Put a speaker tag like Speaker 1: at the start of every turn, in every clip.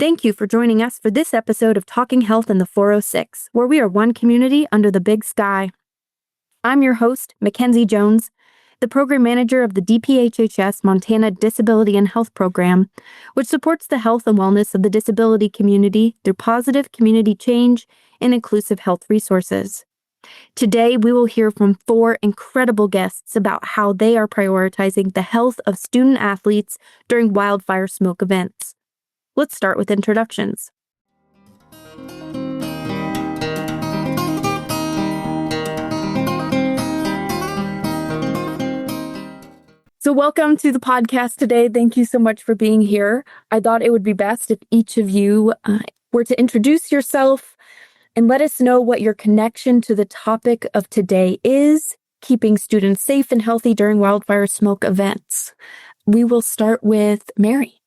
Speaker 1: Thank you for joining us for this episode of Talking Health in the 406, where we are one community under the big sky. I'm your host, Mackenzie Jones, the program manager of the DPHHS Montana Disability and Health Program, which supports the health and wellness of the disability community through positive community change and inclusive health resources. Today, we will hear from 4 incredible guests about how they are prioritizing the health of student athletes during wildfire smoke events. Let's start with introductions. So welcome to the podcast today. Thank you so much for being here. I thought it would be best if each of you were to introduce yourself and let us know what your connection to the topic of today is, keeping students safe and healthy during wildfire smoke events. We will start with Mary.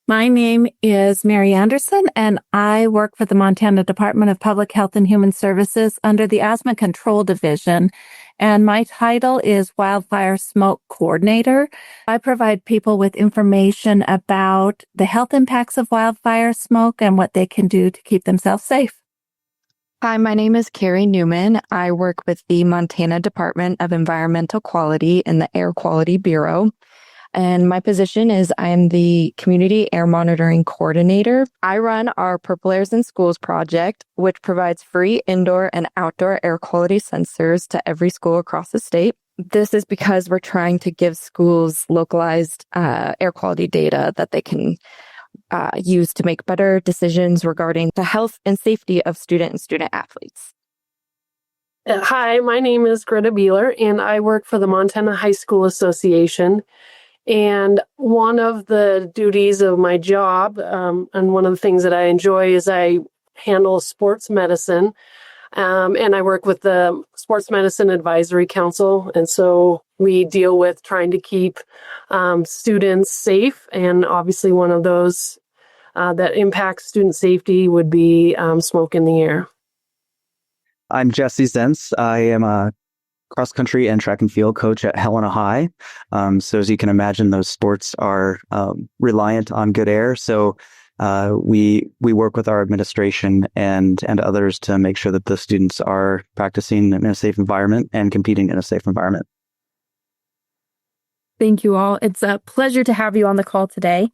Speaker 2: My name is Mary Anderson, and I work for the Montana Department of Public Health and Human Services under the Asthma Control Division, and my title is Wildfire Smoke Coordinator. I provide people with information about the health impacts of wildfire smoke and what they can do to keep themselves safe.
Speaker 3: Hi, my name is Carrie Newman. I work with the Montana Department of Environmental Quality in the Air Quality Bureau. And my position is I am the Community Air Monitoring Coordinator. I run our PurpleAirs in Schools project, which provides free indoor and outdoor air quality sensors to every school across the state. This is because we're trying to give schools localized air quality data that they can use to make better decisions regarding the health and safety of student and student athletes.
Speaker 4: Hi, my name is Greta Beeler, and I work for the Montana High School Association. And one of the duties of my job, and one of the things that I enjoy, is I handle sports medicine. And I work with the Sports Medicine Advisory Council. And so we deal with trying to keep students safe. And obviously one of those that impacts student safety would be smoke in the air.
Speaker 5: I'm Jesse Zentz. I am a cross-country and track and field coach at Helena High. So as you can imagine, those sports are reliant on good air. So we work with our administration and others to make sure that the students are practicing in a safe environment and competing in a safe environment.
Speaker 1: Thank you all. It's a pleasure to have you on the call today.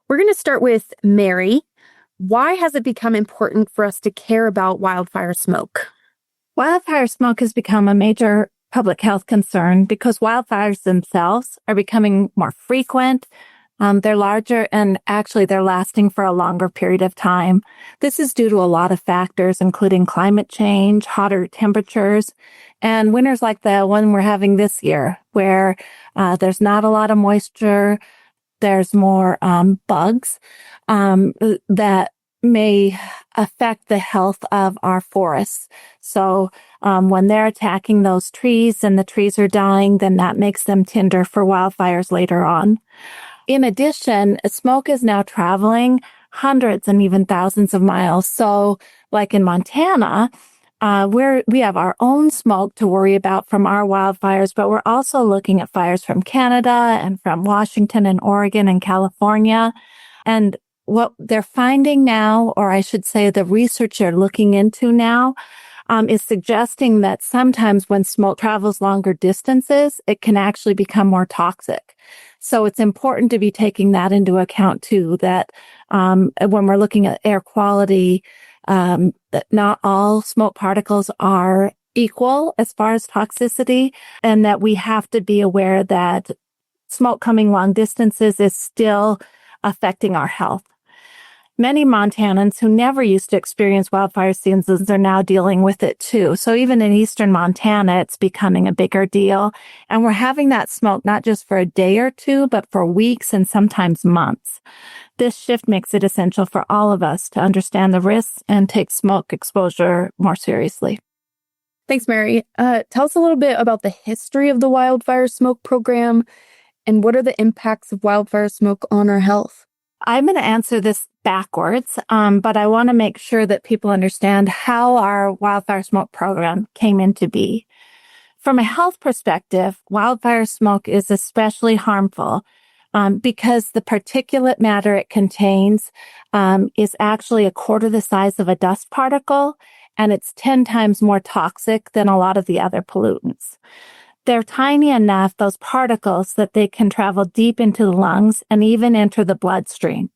Speaker 1: We're going to start with Mary. Why has it become important for us to care about wildfire smoke?
Speaker 2: Wildfire smoke has become a major public health concern because wildfires themselves are becoming more frequent. They're larger, and actually they're lasting for a longer period of time. This is due to a lot of factors, including climate change, hotter temperatures, and winters like the one we're having this year, where there's not a lot of moisture. There's more bugs that may affect the health of our forests. So when they're attacking those trees and the trees are dying, then that makes them tinder for wildfires later on. In addition, smoke is now traveling hundreds and even thousands of miles. So like in Montana, we have our own smoke to worry about from our wildfires, but we're also looking at fires from Canada and from Washington and Oregon and California. And what they're finding now, or I should say the research they're looking into now, is suggesting that sometimes when smoke travels longer distances, it can actually become more toxic. So it's important to be taking that into account too, that when we're looking at air quality, that not all smoke particles are equal as far as toxicity, and that we have to be aware that smoke coming long distances is still affecting our health. Many Montanans who never used to experience wildfire seasons are now dealing with it too. So even in eastern Montana, it's becoming a bigger deal. And we're having that smoke not just for a day or two, but for weeks and sometimes months. This shift makes it essential for all of us to understand the risks and take smoke exposure more seriously.
Speaker 1: Thanks, Mary. Tell us a little bit about the history of the wildfire smoke program and what are the impacts of wildfire smoke on our health?
Speaker 2: I'm going to answer this backwards, but I want to make sure that people understand how our wildfire smoke program came into being. From a health perspective, wildfire smoke is especially harmful because the particulate matter it contains is actually a quarter the size of a dust particle, and it's 10 times more toxic than a lot of the other pollutants. They're tiny enough, those particles, that they can travel deep into the lungs and even enter the bloodstream.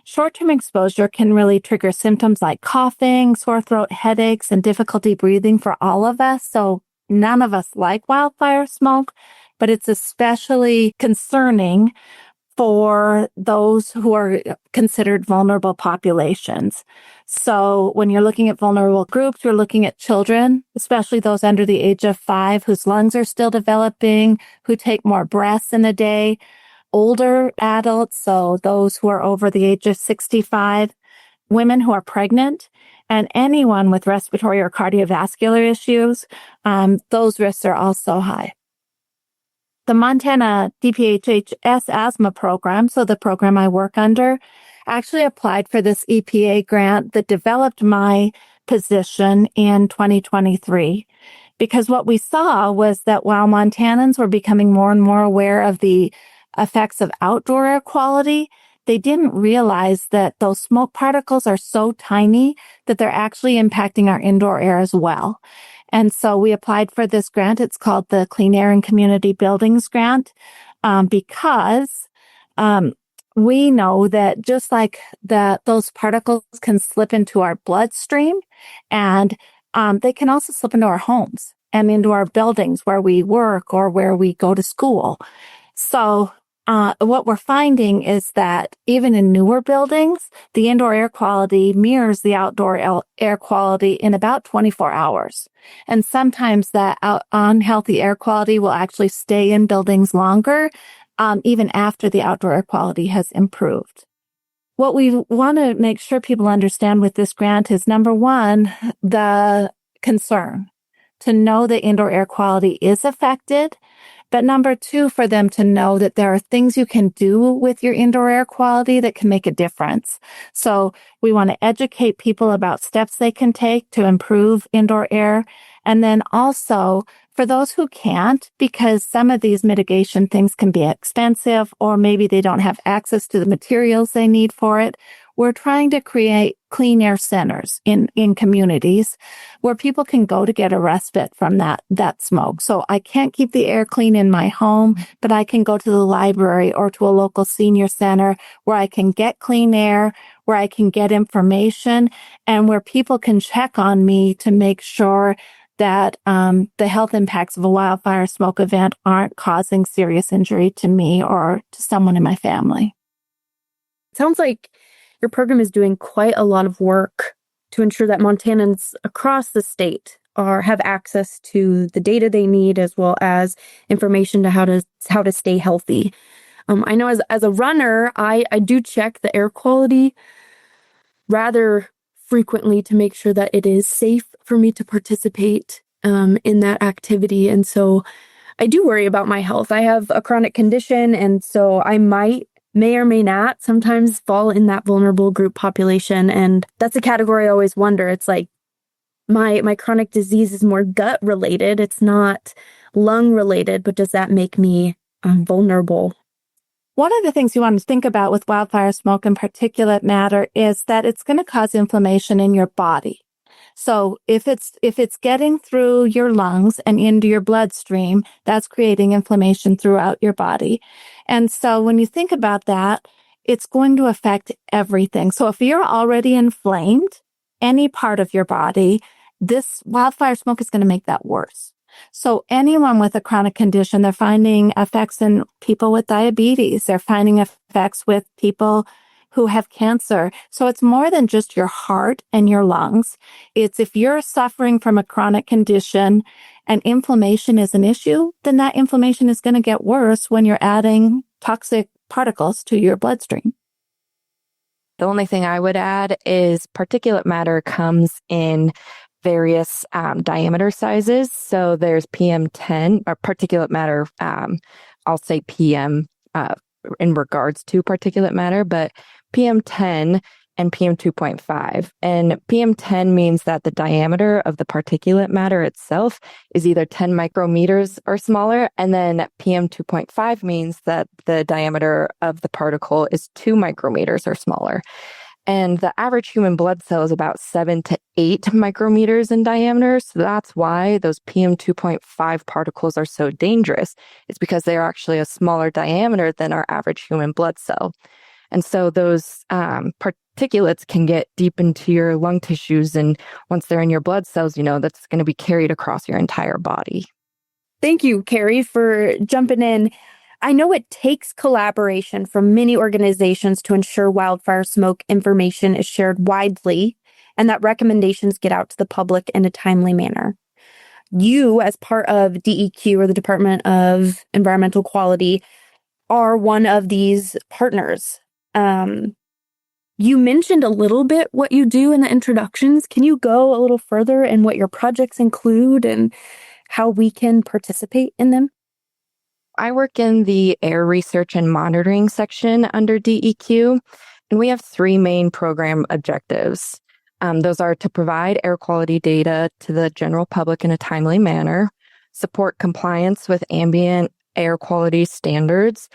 Speaker 2: Short-term exposure can really trigger symptoms like coughing, sore throat, headaches, and difficulty breathing for all of us. So none of us like wildfire smoke, but it's especially concerning for those who are considered vulnerable populations. So when you're looking at vulnerable groups, you're looking at children, especially those under the age of 5 whose lungs are still developing, who take more breaths in a day, older adults, so those who are over the age of 65, women who are pregnant, and anyone with respiratory or cardiovascular issues. Those risks are also high. The Montana DPHHS asthma program, so the program I work under, actually applied for this EPA grant that developed my position in 2023. Because what we saw was that while Montanans were becoming more and more aware of the effects of outdoor air quality, they didn't realize that those smoke particles are so tiny that they're actually impacting our indoor air as well. And so we applied for this grant. It's called the Clean Air and Community Buildings Grant, because we know that just like those particles can slip into our bloodstream, and they can also slip into our homes and into our buildings where we work or where we go to school. So what we're finding is that even in newer buildings, the indoor air quality mirrors the outdoor air quality in about 24 hours. And sometimes that unhealthy air quality will actually stay in buildings longer, even after the outdoor air quality has improved. What we want to make sure people understand with this grant is, number one, the concern to know that indoor air quality is affected. But number two, for them to know that there are things you can do with your indoor air quality that can make a difference. So we want to educate people about steps they can take to improve indoor air. And then also for those who can't, because some of these mitigation things can be expensive, or maybe they don't have access to the materials they need for it, we're trying to create clean air centers in communities where people can go to get a respite from that smoke. So I can't keep the air clean in my home, but I can go to the library or to a local senior center where I can get clean air, where I can get information, and where people can check on me to make sure that the health impacts of a wildfire smoke event aren't causing serious injury to me or to someone in my family.
Speaker 1: It sounds like your program is doing quite a lot of work to ensure that Montanans across the state have access to the data they need, as well as information to how to stay healthy. I know as a runner, I do check the air quality rather frequently to make sure that it is safe for me to participate in that activity. And so I do worry about my health. I have a chronic condition, and so I may or may not sometimes fall in that vulnerable group population. And that's a category I always wonder. It's like my chronic disease is more gut related. It's not lung related, but does that make me vulnerable?
Speaker 2: One of the things you want to think about with wildfire smoke and particulate matter is that it's going to cause inflammation in your body. So if it's getting through your lungs and into your bloodstream, that's creating inflammation throughout your body. And so when you think about that, it's going to affect everything. So if you're already inflamed, any part of your body, this wildfire smoke is going to make that worse. So anyone with a chronic condition, they're finding effects in people with diabetes. They're finding effects with people who have cancer. So it's more than just your heart and your lungs. It's if you're suffering from a chronic condition and inflammation is an issue, then that inflammation is going to get worse when you're adding toxic particles to your bloodstream.
Speaker 3: The only thing I would add is particulate matter comes in various diameter sizes. So there's PM10 or particulate matter. I'll say PM in regards to particulate matter, but PM10 and PM2.5. And PM10 means that the diameter of the particulate matter itself is either 10 micrometers or smaller. And then PM2.5 means that the diameter of the particle is 2 micrometers or smaller. And the average human blood cell is about 7 to 8 micrometers in diameter. So that's why those PM2.5 particles are so dangerous. It's because they're actually a smaller diameter than our average human blood cell. And so those particulates can get deep into your lung tissues. And once they're in your blood cells, that's going to be carried across your entire body.
Speaker 1: Thank you, Carrie, for jumping in. I know it takes collaboration from many organizations to ensure wildfire smoke information is shared widely and that recommendations get out to the public in a timely manner. You, as part of DEQ, or the Department of Environmental Quality, are one of these partners. You mentioned a little bit what you do in the introductions. Can you go a little further in what your projects include and how we can participate in them?
Speaker 3: I work in the air research and monitoring section under DEQ, and we have 3 main program objectives. Those are to provide air quality data to the general public in a timely manner, support compliance with ambient air quality standards,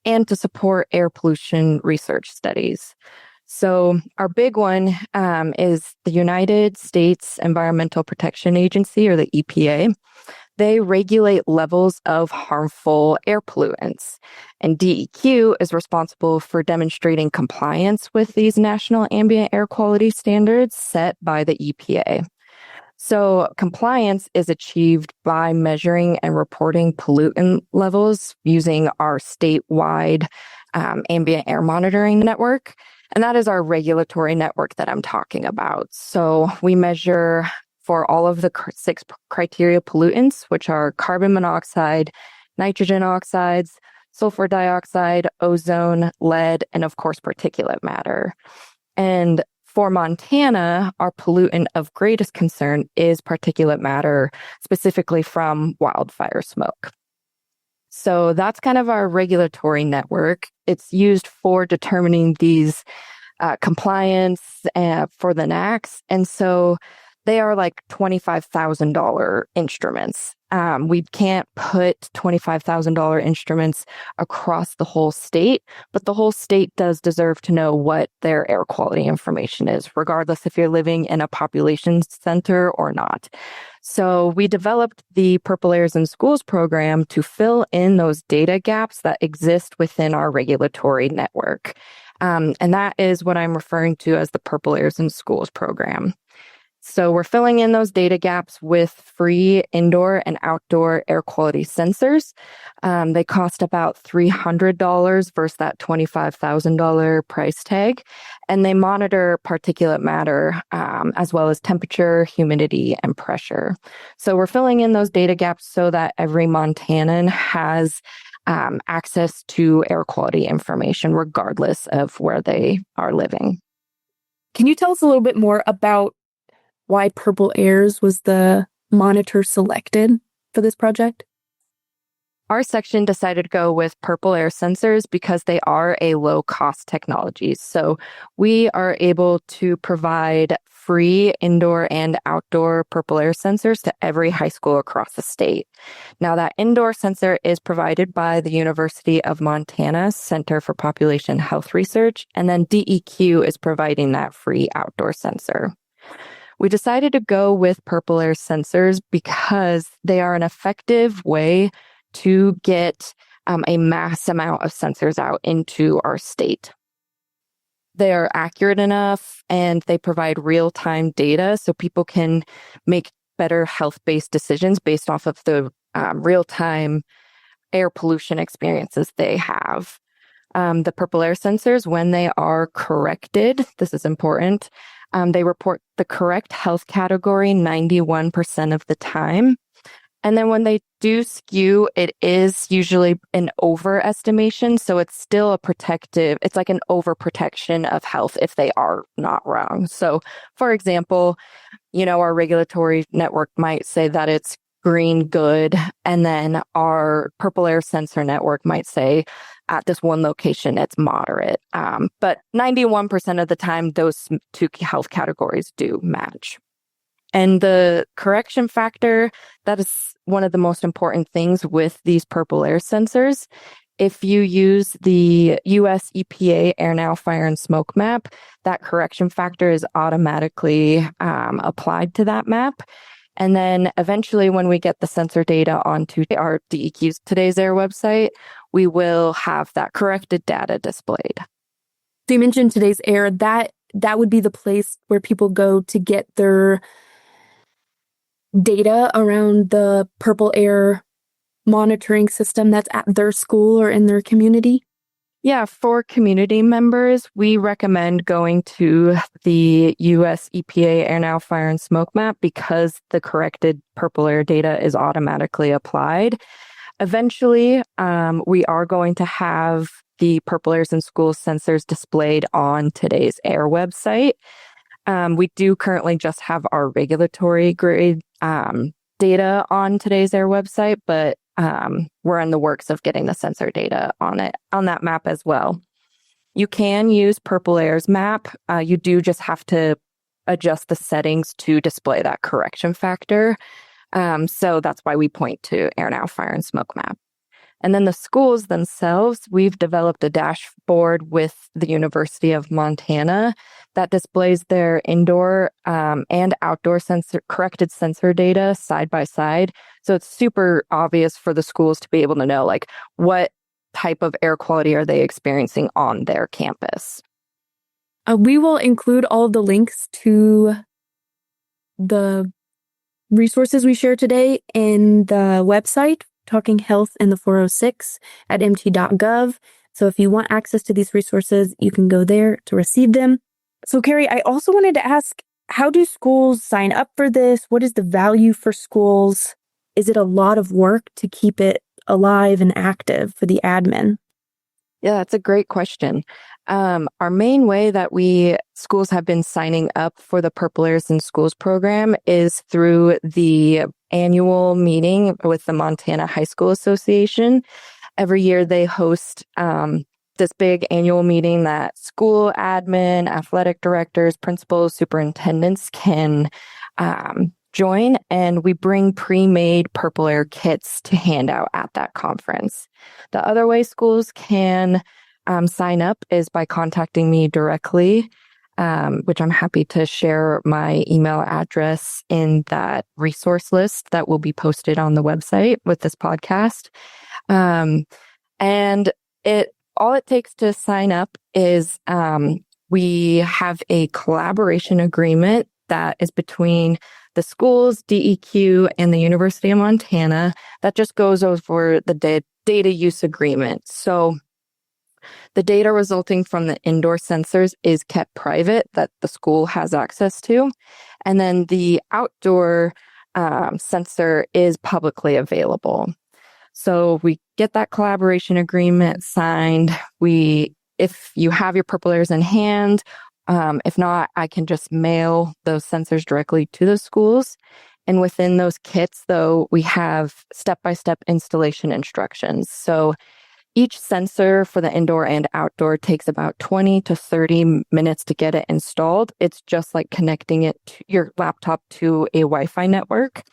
Speaker 3: and to support air pollution research studies. So our big one is the United States Environmental Protection Agency, or the EPA. They regulate levels of harmful air pollutants, and DEQ is responsible for demonstrating compliance with these national ambient air quality standards set by the EPA. So compliance is achieved by measuring and reporting pollutant levels using our statewide ambient air monitoring network. And that is our regulatory network that I'm talking about. So we measure for all of the 6 criteria pollutants, which are carbon monoxide, nitrogen oxides, sulfur dioxide, ozone, lead, and of course, particulate matter. And for Montana, our pollutant of greatest concern is particulate matter, specifically from wildfire smoke. So that's kind of our regulatory network. It's used for determining these compliance for the NACs. And so they are like $25,000 instruments. We can't put $25,000 instruments across the whole state, but the whole state does deserve to know what their air quality information is, regardless if you're living in a population center or not. So we developed the PurpleAirs in Schools program to fill in those data gaps that exist within our regulatory network. And that is what I'm referring to as the PurpleAirs in Schools program. So we're filling in those data gaps with free indoor and outdoor air quality sensors. They cost about $300 versus that $25,000 price tag. And they monitor particulate matter as well as temperature, humidity, and pressure. So we're filling in those data gaps so that every Montanan has access to air quality information regardless of where they are living.
Speaker 1: Can you tell us a little bit more about why PurpleAirs was the monitor selected for this project?
Speaker 3: Our section decided to go with PurpleAir sensors because they are a low-cost technology. So we are able to provide free indoor and outdoor PurpleAir sensors to every high school across the state. Now, that indoor sensor is provided by the University of Montana Center for Population Health Research, and then DEQ is providing that free outdoor sensor. We decided to go with PurpleAir sensors because they are an effective way to get a mass amount of sensors out into our state. They are accurate enough and they provide real-time data so people can make better health-based decisions based off of the real-time air pollution experiences they have. The PurpleAir sensors, when they are corrected, this is important, they report the correct health category 91% of the time. And then when they do skew, it is usually an overestimation. So it's still a protective, it's like an overprotection of health if they are not wrong. So for example, our regulatory network might say that it's green good, and then our PurpleAirs sensor network might say at this one location it's moderate. But 91% of the time, those two health categories do match. And the correction factor, that is one of the most important things with these PurpleAirs sensors. If you use the US EPA Air Now Fire and Smoke map, that correction factor is automatically applied to that map. And then eventually when we get the sensor data onto our DEQ's Today's Air website, we will have that corrected data displayed.
Speaker 1: So you mentioned Today's Air, that would be the place where people go to get their data around the PurpleAir monitoring system that's at their school or in their community?
Speaker 3: Yeah, for community members, we recommend going to the US EPA Air Now Fire and Smoke map because the corrected PurpleAir data is automatically applied. Eventually, we are going to have the PurpleAirs in School sensors displayed on Today's Air website. We do currently just have our regulatory grade data on Today's Air website, but we're in the works of getting the sensor data on that map as well. You can use PurpleAirs map. You do just have to adjust the settings to display that correction factor. So that's why we point to Air Now Fire and Smoke map. And then the schools themselves, we've developed a dashboard with the University of Montana that displays their indoor and outdoor corrected sensor data side by side. So it's super obvious for the schools to be able to know, like, what type of air quality are they experiencing on their campus.
Speaker 1: We will include all of the links to the resources we share today in the website, Talking Health in the 406 at mt.gov. So if you want access to these resources, you can go there to receive them. So Carrie, I also wanted to ask, how do schools sign up for this? What is the value for schools? Is it a lot of work to keep it alive and active for the admin?
Speaker 3: Yeah, that's a great question. Our main way that schools have been signing up for the PurpleAirs in Schools program is through the annual meeting with the Montana High School Association. Every year they host this big annual meeting that school admin, athletic directors, principals, superintendents can join, and we bring pre-made PurpleAir kits to hand out at that conference. The other way schools can sign up is by contacting me directly, which I'm happy to share my email address in that resource list that will be posted on the website with this podcast. And all it takes to sign up is we have a collaboration agreement that is between the schools, DEQ, and the University of Montana that just goes over the data use agreement. So the data resulting from the indoor sensors is kept private that the school has access to. And then the outdoor sensor is publicly available. So we get that collaboration agreement signed. If you have your PurpleAirs in hand, if not, I can just mail those sensors directly to the schools. And within those kits, though, we have step-by-step installation instructions. So each sensor for the indoor and outdoor takes about 20 to 30 minutes to get it installed. It's just like connecting it to your laptop to a Wi-Fi network.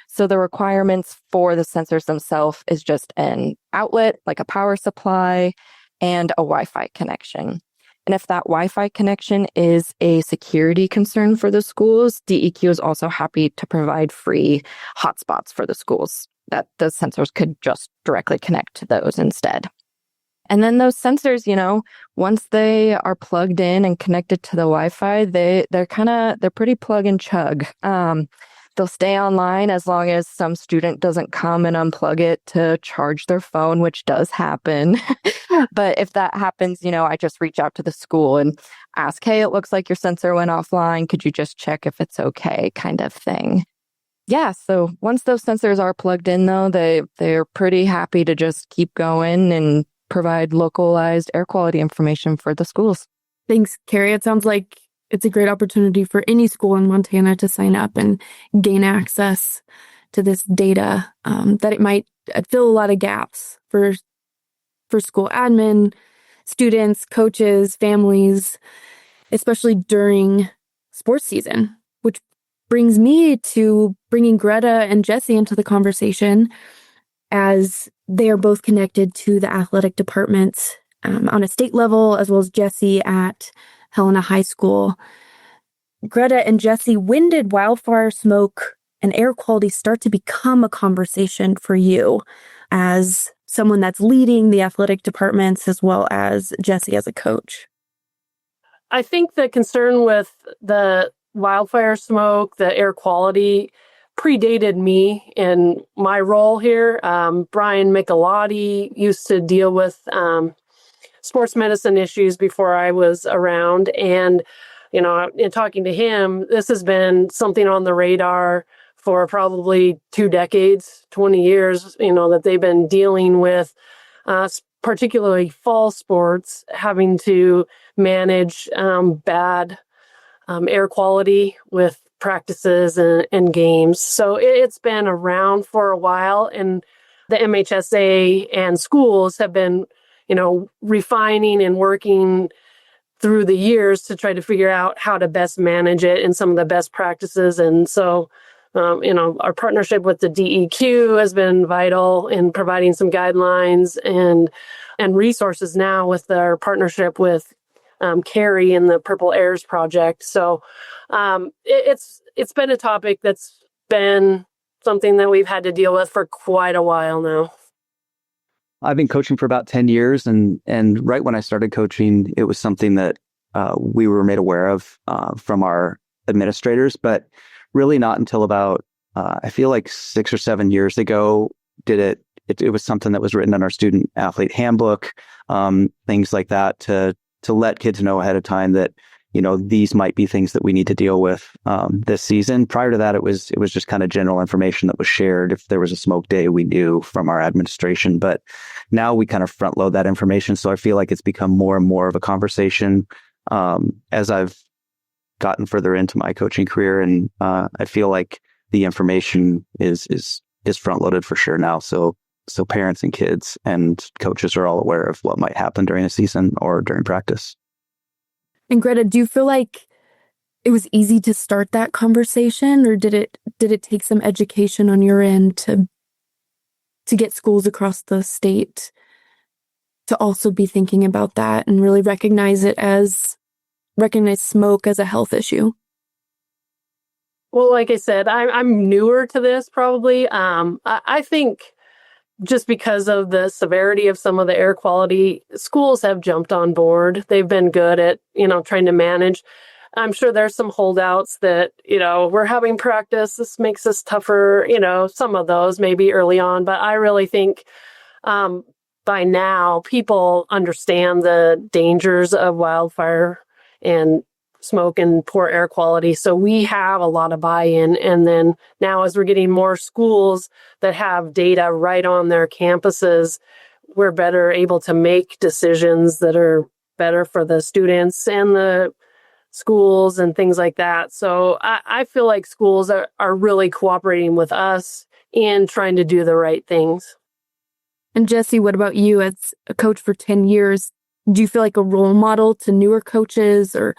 Speaker 3: So the requirements for the sensors themselves is just an outlet, like a power supply, and a Wi-Fi connection. And if that Wi-Fi connection is a security concern for the schools, DEQ is also happy to provide free hotspots for the schools that the sensors could just directly connect to those instead. And then those sensors, once they are plugged in and connected to the Wi-Fi, they're pretty plug and chug. They'll stay online as long as some student doesn't come and unplug it to charge their phone, which does happen. But if that happens, I just reach out to the school and ask, hey, it looks like your sensor went offline. Could you just check if it's okay, kind of thing. Yeah, so once those sensors are plugged in, though, they're pretty happy to just keep going and provide localized air quality information for the schools.
Speaker 1: Thanks, Carrie. It sounds like it's a great opportunity for any school in Montana to sign up and gain access to this data, that it might fill a lot of gaps for school admin, students, coaches, families, especially during sports season, which brings me to bringing Greta and Jesse into the conversation, as they are both connected to the athletic departments on a state level, as well as Jesse at Helena High School. Greta and Jesse, when did wildfire smoke and air quality start to become a conversation for you as someone that's leading the athletic departments, as well as Jesse as a coach?
Speaker 4: I think the concern with the wildfire smoke, the air quality, predated me in my role here. Brian Michelotti used to deal with sports medicine issues before I was around. And, in talking to him, this has been something on the radar for probably 2 decades, 20 years, that they've been dealing with, particularly fall sports, having to manage bad air quality with practices and games. So it's been around for a while, and the MHSA and schools have been, refining and working through the years to try to figure out how to best manage it and some of the best practices. And so, our partnership with the DEQ has been vital in providing some guidelines and resources now with our partnership with Carrie and the PurpleAirs project. So it's been a topic that's been something that we've had to deal with for quite a while now.
Speaker 5: I've been coaching for about 10 years, and right when I started coaching, it was something that we were made aware of from our administrators, but really not until about, I feel like 6 or 7 years ago, it was something that was written in our student athlete handbook, things like that, to let kids know ahead of time that, these might be things that we need to deal with this season. Prior to that, it was just kind of general information that was shared. If there was a smoke day, we knew from our administration, but now we kind of front load that information. So I feel like it's become more and more of a conversation as I've gotten further into my coaching career. And I feel like the information is front loaded for sure now. So parents and kids and coaches are all aware of what might happen during a season or during practice.
Speaker 1: And Greta, do you feel like it was easy to start that conversation, or did it take some education on your end to get schools across the state to also be thinking about that and really recognize smoke as a health issue?
Speaker 4: Well, like I said, I'm newer to this probably. I think just because of the severity of some of the air quality, schools have jumped on board. They've been good at, trying to manage. I'm sure there's some holdouts that, we're having practice. This makes us tougher, some of those maybe early on. But I really think by now people understand the dangers of wildfire and smoke and poor air quality. So we have a lot of buy-in. And then now as we're getting more schools that have data right on their campuses, we're better able to make decisions that are better for the students and the schools and things like that. So I feel like schools are really cooperating with us in trying to do the right things.
Speaker 1: And Jesse, what about you as a coach for 10 years? Do you feel like a role model to newer coaches or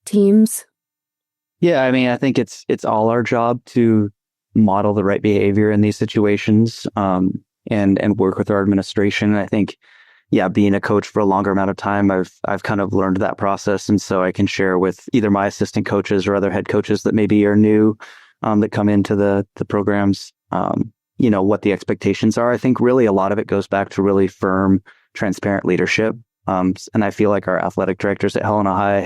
Speaker 1: teams?
Speaker 5: Yeah, I mean, I think it's all our job to model the right behavior in these situations, and work with our administration. And I think, being a coach for a longer amount of time, I've kind of learned that process, and so I can share with either my assistant coaches or other head coaches that maybe are new, that come into the programs, what the expectations are. I think really a lot of it goes back to really firm, transparent leadership, and I feel like our athletic directors at Helena High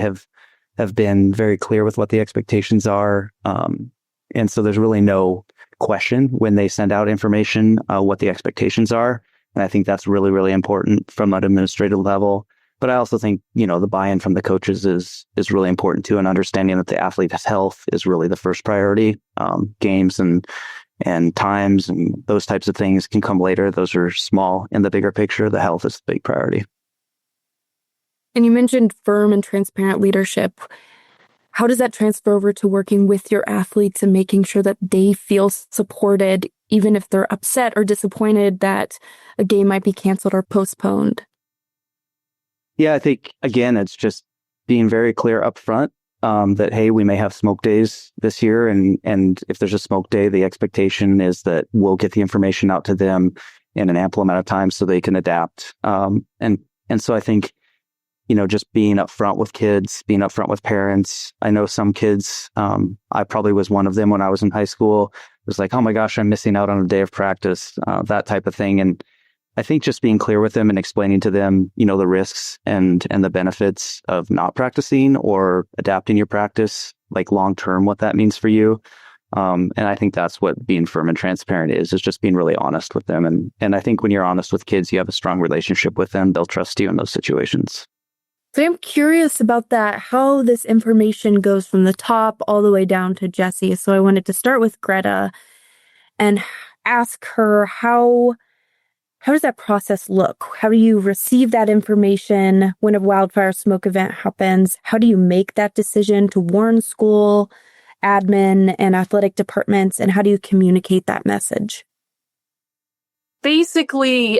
Speaker 5: have been very clear with what the expectations are. And so there's really no question when they send out information, what the expectations are. And I think that's really, really important from an administrative level. But I also think, the buy-in from the coaches is really important too, and understanding that the athlete's health is really the first priority. Games and times and those types of things can come later. Those are small in the bigger picture. The health is the big priority.
Speaker 1: And you mentioned firm and transparent leadership. how does that transfer over to working with your athletes and making sure that they feel supported, even if they're upset or disappointed that a game might be canceled or postponed?
Speaker 5: Yeah, I think, again, it's just being very clear up front that, hey, we may have smoke days this year. And if there's a smoke day, the expectation is that we'll get the information out to them in an ample amount of time so they can adapt. And so I think, just being upfront with kids, being upfront with parents. I know some kids, I probably was one of them when I was in high school. It was like, oh my gosh, I'm missing out on a day of practice, that type of thing. And I think just being clear with them and explaining to them, the risks and the benefits of not practicing or adapting your practice, like long term, what that means for you. And I think that's what being firm and transparent is just being really honest with them. And I think when you're honest with kids, you have a strong relationship with them. They'll trust you in those situations.
Speaker 1: So I'm curious about that, how this information goes from the top all the way down to Jessie. So I wanted to start with Greta and ask her, how does that process look? How do you receive that information when a wildfire smoke event happens? How do you make that decision to warn school, admin, and athletic departments? And how do you communicate that message?
Speaker 4: Basically,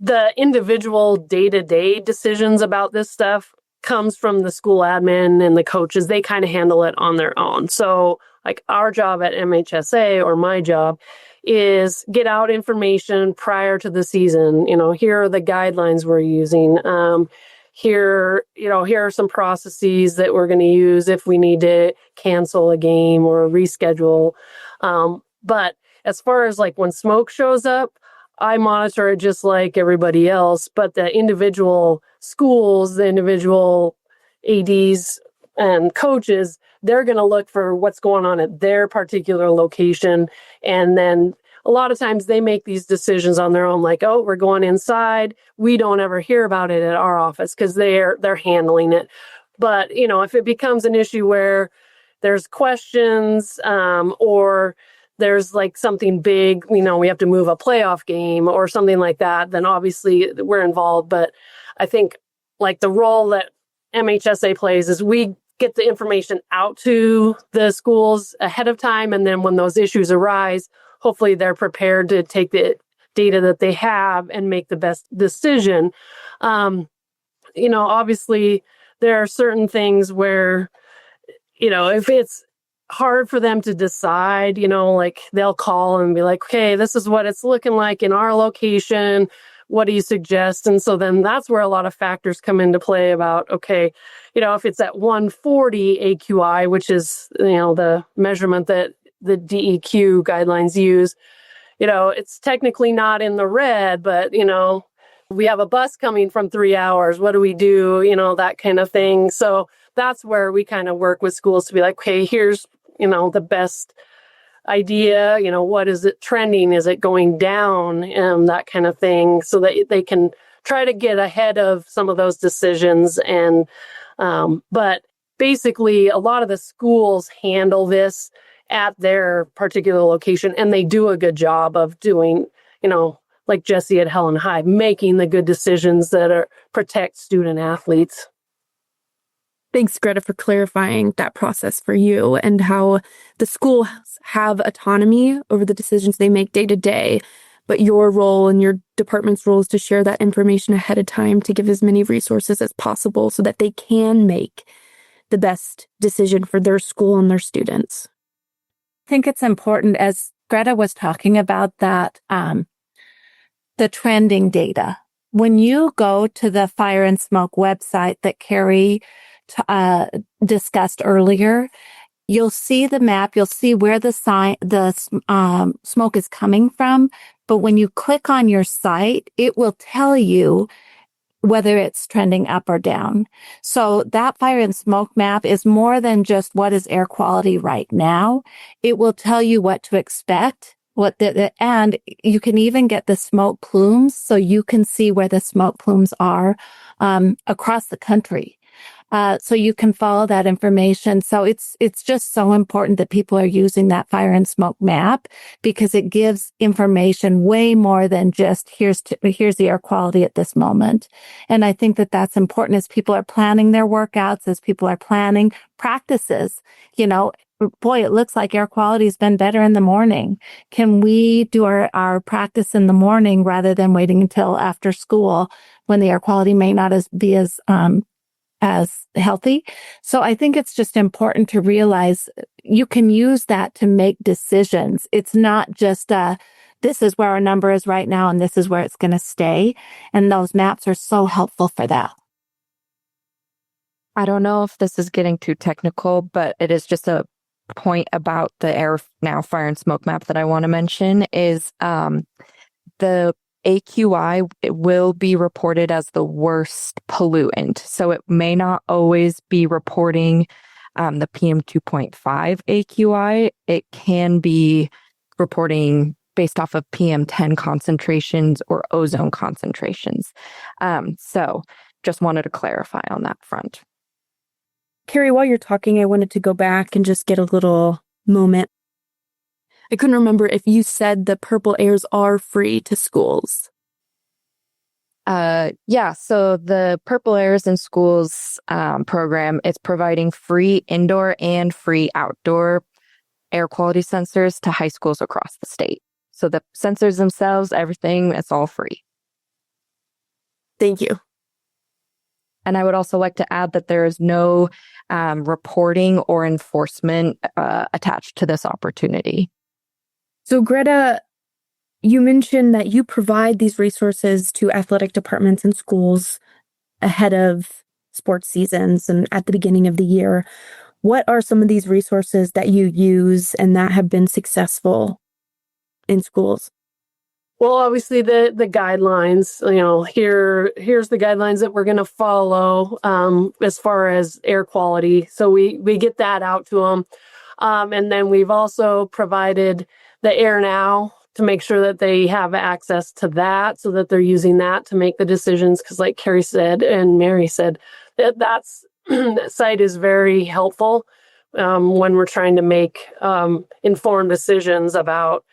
Speaker 4: the individual day-to-day decisions about this stuff comes from the school admin and the coaches. They kind of handle it on their own. So like our job at MHSA, or my job, is get out information prior to the season. Here are the guidelines we're using. Here are some processes that we're going to use if we need to cancel a game or reschedule. But as far as like when smoke shows up, I monitor it just like everybody else, but the individual schools, the individual ADs and coaches, they're going to look for what's going on at their particular location. And then a lot of times they make these decisions on their own, like, oh, we're going inside. We don't ever hear about it at our office because they're handling it. But, if it becomes an issue where there's questions or there's like something big, we have to move a playoff game or something like that, then obviously we're involved. But I think like the role that MHSA plays is we get the information out to the schools ahead of time. And then when those issues arise, hopefully they're prepared to take the data that they have and make the best decision. Obviously there are certain things where, if it's hard for them to decide, like they'll call and be like, okay, this is what it's looking like in our location. What do you suggest? And so then that's where a lot of factors come into play about, okay, if it's at 140 AQI, which is, the measurement that the DEQ guidelines use, it's technically not in the red, but, we have a bus coming from 3 hours. What do we do? That kind of thing. So that's where we kind of work with schools to be like, okay, here's, the best idea, what is it trending? Is it going down? That kind of thing, so that they can try to get ahead of some of those decisions. And, but basically a lot of the schools handle this at their particular location, and they do a good job of doing, like Jessie at Helena High, making the good decisions that protect student athletes.
Speaker 1: Thanks, Greta, for clarifying that process for you and how the schools have autonomy over the decisions they make day to day. But your role and your department's role is to share that information ahead of time to give as many resources as possible so that they can make the best decision for their school and their students.
Speaker 2: I think it's important, as Greta was talking about, that the trending data. When you go to the Fire and Smoke website that Carrie discussed earlier, you'll see the map, you'll see where the smoke is coming from. But when you click on your site, it will tell you whether it's trending up or down. So that fire and smoke map is more than just what is air quality right now. It will tell you what to expect, and you can even get the smoke plumes, so you can see where the smoke plumes are across the country. So you can follow that information. So it's just so important that people are using that fire and smoke map, because it gives information way more than just here's the air quality at this moment. And I think that that's important as people are planning their workouts, as people are planning practices. Boy, it looks like air quality has been better in the morning. Can we do our practice in the morning rather than waiting until after school when the air quality may not be as healthy? So I think it's just important to realize you can use that to make decisions. It's not just this is where our number is right now and this is where it's going to stay. And those maps are so helpful for that.
Speaker 3: I don't know if this is getting too technical, but it is just a point about the Air Fire and Smoke map that I want to mention is the AQI will be reported as the worst pollutant. So it may not always be reporting the PM 2.5 AQI. It can be reporting based off of PM 10 concentrations or ozone concentrations. So just wanted to clarify on that front.
Speaker 1: Carrie, while you're talking, I wanted to go back and just get a little moment. I couldn't remember if you said the PurpleAirs are free to schools.
Speaker 3: Yeah, so the PurpleAirs in Schools program is providing free indoor and free outdoor air quality sensors to high schools across the state. So the sensors themselves, everything, it's all free.
Speaker 1: Thank you.
Speaker 3: And I would also like to add that there is no reporting or enforcement attached to this opportunity.
Speaker 1: So Greta, you mentioned that you provide these resources to athletic departments and schools ahead of sports seasons and at the beginning of the year. What are some of these resources that you use and that have been successful in schools?
Speaker 4: Well, obviously the guidelines, here's the guidelines that we're going to follow as far as air quality. So we get that out to them. And then we've also provided the Air Now to make sure that they have access to that so that they're using that to make the decisions. Because like Carrie said and Mary said, that site is very helpful when we're trying to make informed decisions about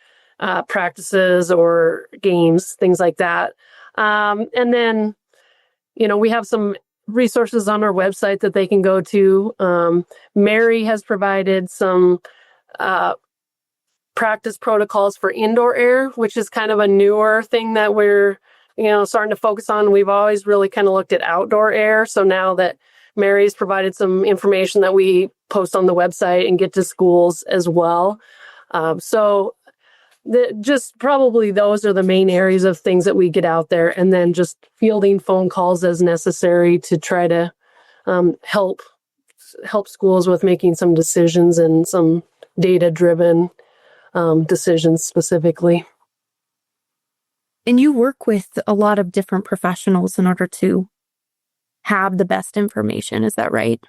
Speaker 4: practices or games, things like that. And then, we have some resources on our website that they can go to. Mary has provided some practice protocols for indoor air, which is kind of a newer thing that we're, starting to focus on. We've always really kind of looked at outdoor air. So now that Mary's provided some information that we post on the website and get to schools as well. Just probably those are the main areas of things that we get out there, and then just fielding phone calls as necessary to try to help schools with making some decisions and some data-driven decisions specifically.
Speaker 1: And you work with a lot of different professionals in order to have the best information. Is that right?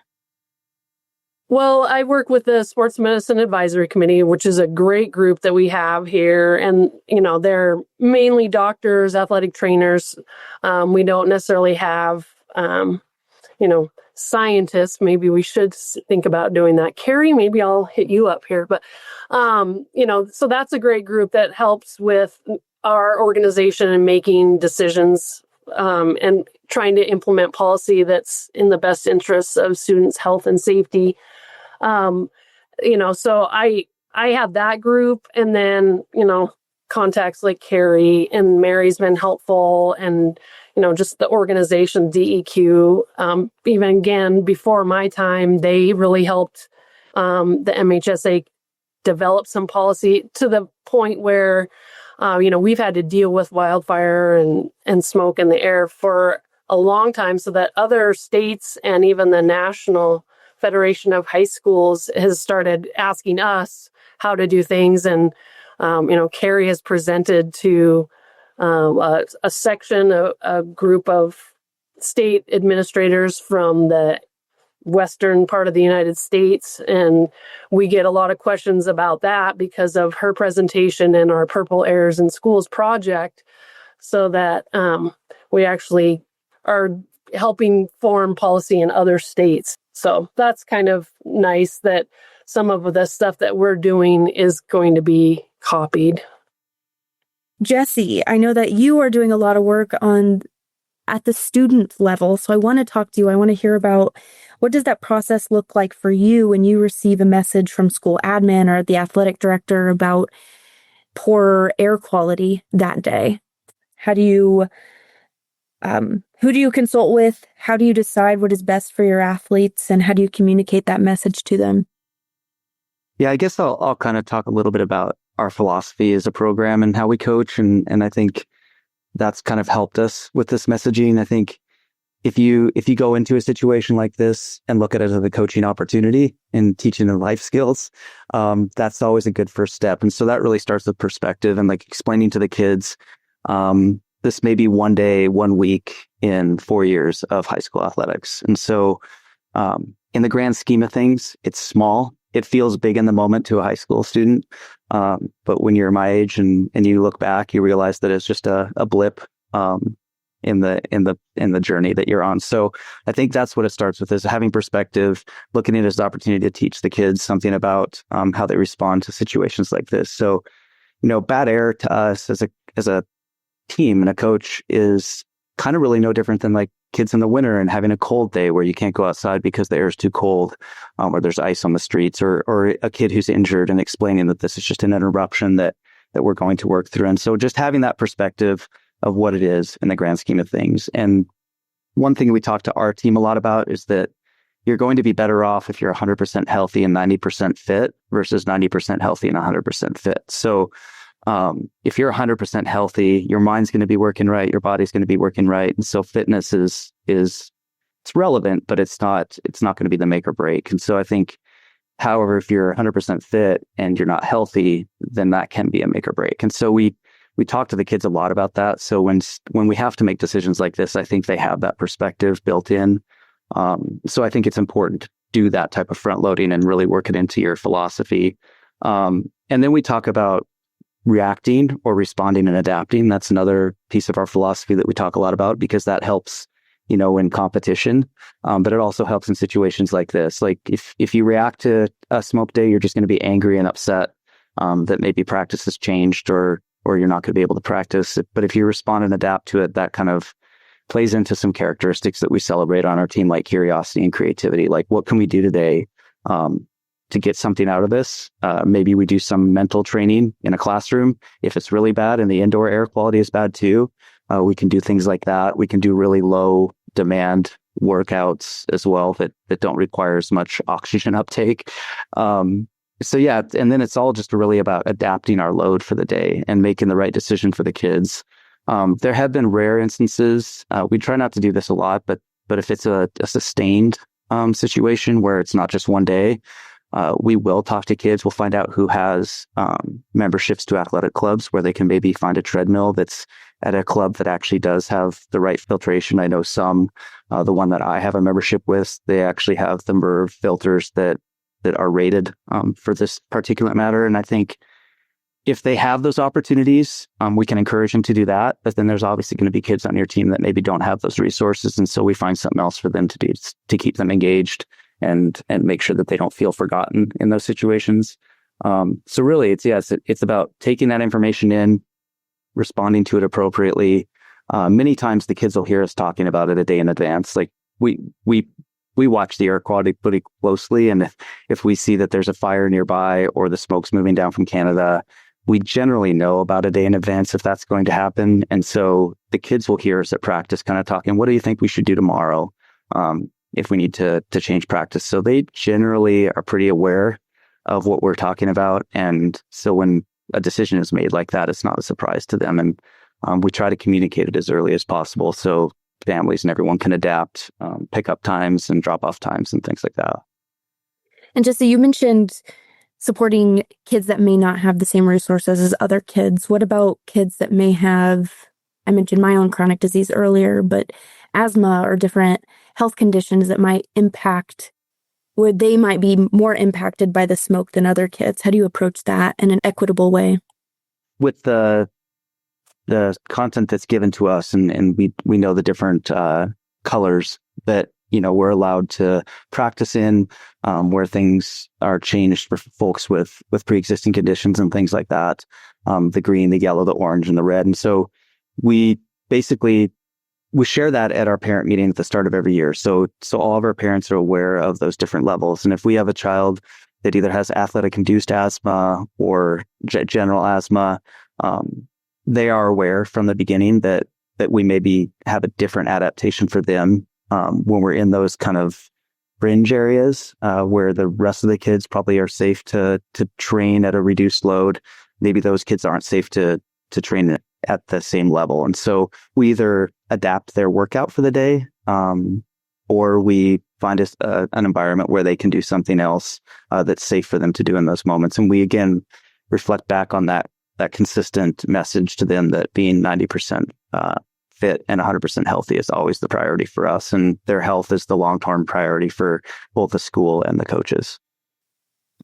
Speaker 4: Well, I work with the Sports Medicine Advisory Committee, which is a great group that we have here. And, they're mainly doctors, athletic trainers. We don't necessarily have, scientists. Maybe we should think about doing that. Carrie, maybe I'll hit you up here. But, so that's a great group that helps with our organization and making decisions and trying to implement policy that's in the best interests of students' health and safety. So I have that group, and then, contacts like Carrie and Mary's been helpful, and, just the organization DEQ, even again, before my time, they really helped, the MHSA develop some policy to the point where, we've had to deal with wildfire and smoke in the air for a long time, so that other states and even the National Federation of High Schools has started asking us how to do things. And, Carrie has presented to a section, a group of state administrators from the western part of the United States. And we get a lot of questions about that because of her presentation and our PurpleAirs in Schools project, so that we actually are helping form policy in other states. So that's kind of nice that some of the stuff that we're doing is going to be copied.
Speaker 1: Jesse, I know that you are doing a lot of work at the student level. So I want to talk to you. I want to hear about what does that process look like for you when you receive a message from school admin or the athletic director about poor air quality that day? How do you, who do you consult with? How do you decide what is best for your athletes? And how do you communicate that message to them?
Speaker 5: Yeah, I guess I'll kind of talk a little bit about our philosophy as a program and how we coach. And I think that's kind of helped us with this messaging. I think if you go into a situation like this and look at it as a coaching opportunity and teaching them life skills, that's always a good first step. And so that really starts with perspective and like explaining to the kids, this may be one day, 1 week in 4 years of high school athletics. And so in the grand scheme of things, it's small. It feels big in the moment to a high school student. But when you're my age and you look back, you realize that it's just a blip in the journey that you're on. So I think that's what it starts with, is having perspective, looking at it as an opportunity to teach the kids something about how they respond to situations like this. So, bad air to us as a team and a coach is kind of really no different than like kids in the winter and having a cold day where you can't go outside because the air is too cold, or there's ice on the streets, or a kid who's injured and explaining that this is just an interruption that we're going to work through. And so just having that perspective of what it is in the grand scheme of things. And one thing we talk to our team a lot about is that you're going to be better off if you're 100% healthy and 90% fit versus 90% healthy and 100% fit. So if you're 100% healthy, your mind's going to be working right, your body's going to be working right. And so fitness is it's relevant, but it's not going to be the make or break. And so I think, however, if you're 100% fit and you're not healthy, then that can be a make or break. And so we talk to the kids a lot about that. So when we have to make decisions like this, I think they have that perspective built in. So I think it's important to do that type of front loading and really work it into your philosophy. And then we talk about reacting or responding and adapting. That's another piece of our philosophy that we talk a lot about, because that helps, in competition. But it also helps in situations like this. Like if you react to a smoke day, you're just going to be angry and upset that maybe practice has changed or you're not going to be able to practice. But if you respond and adapt to it, that kind of plays into some characteristics that we celebrate on our team, like curiosity and creativity. Like, what can we do today to get something out of this? Maybe we do some mental training in a classroom. If it's really bad and the indoor air quality is bad too, we can do things like that. We can do really low demand workouts as well that don't require as much oxygen uptake. So yeah, and then it's all just really about adapting our load for the day and making the right decision for the kids. There have been rare instances. We try not to do this a lot, but if it's a sustained situation where it's not just one day, we will talk to kids. We'll find out who has memberships to athletic clubs where they can maybe find a treadmill that's at a club that actually does have the right filtration. I know some, the one that I have a membership with, they actually have the MERV filters that are rated for this particulate matter. And I think if they have those opportunities, we can encourage them to do that. But then there's obviously going to be kids on your team that maybe don't have those resources. And so we find something else for them to do to keep them engaged and make sure that they don't feel forgotten in those situations. So really, it's about taking that information in, responding to it appropriately. Many times the kids will hear us talking about it a day in advance. Like we watch the air quality pretty closely. And if we see that there's a fire nearby or the smoke's moving down from Canada, we generally know about a day in advance if that's going to happen. And so the kids will hear us at practice kind of talking, what do you think we should do tomorrow if we need to change practice? So they generally are pretty aware of what we're talking about. And so when a decision is made like that, it's not a surprise to them. And we try to communicate it as early as possible so families and everyone can adapt pickup times and drop off times and things like that.
Speaker 1: And Jesse, you mentioned supporting kids that may not have the same resources as other kids. What about kids that may have, I mentioned my own chronic disease earlier, but asthma or different health conditions that might impact, where they might be more impacted by the smoke than other kids? How do you approach that in an equitable way?
Speaker 5: With the content that's given to us, and we know the different colors that, we're allowed to practice in, where things are changed for folks with pre-existing conditions and things like that. The green, the yellow, the orange, and the red. And so we share that at our parent meeting at the start of every year. So all of our parents are aware of those different levels. And if we have a child that either has athletic-induced asthma or general asthma, they are aware from the beginning that we maybe have a different adaptation for them when we're in those kind of fringe areas where the rest of the kids probably are safe to train at a reduced load. Maybe those kids aren't safe to train at the same level. And so we either adapt their workout for the day or we find an environment where they can do something else that's safe for them to do in those moments. And we, again, reflect back on that consistent message to them that being 90% fit and 100% healthy is always the priority for us. And their health is the long-term priority for both the school and the coaches.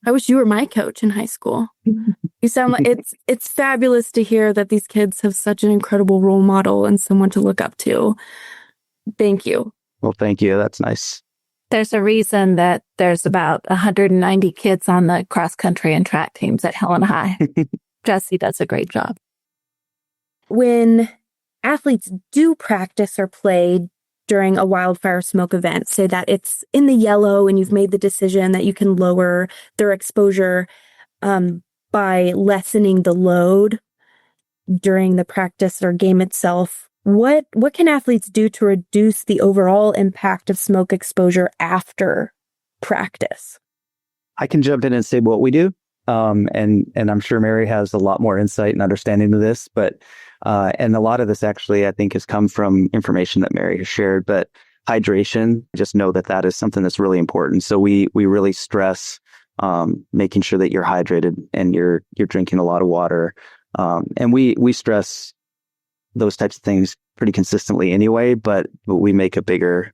Speaker 1: I wish you were my coach in high school. You sound like it's fabulous to hear that these kids have such an incredible role model and someone to look up to. Thank you.
Speaker 5: Well, thank you. That's nice.
Speaker 2: There's a reason that there's about 190 kids on the cross country and track teams at Helena High. Jesse does a great job.
Speaker 1: When athletes do practice or play during a wildfire smoke event, say that it's in the yellow and you've made the decision that you can lower their exposure by lessening the load during the practice or game itself, what can athletes do to reduce the overall impact of smoke exposure after practice?
Speaker 5: I can jump in and say what we do. And I'm sure Mary has a lot more insight and understanding of this, but and a lot of this actually, I think, has come from information that Mary has shared, but hydration, just know that is something that's really important. So we really stress making sure that you're hydrated and you're drinking a lot of water. And we stress those types of things pretty consistently anyway, but we make a bigger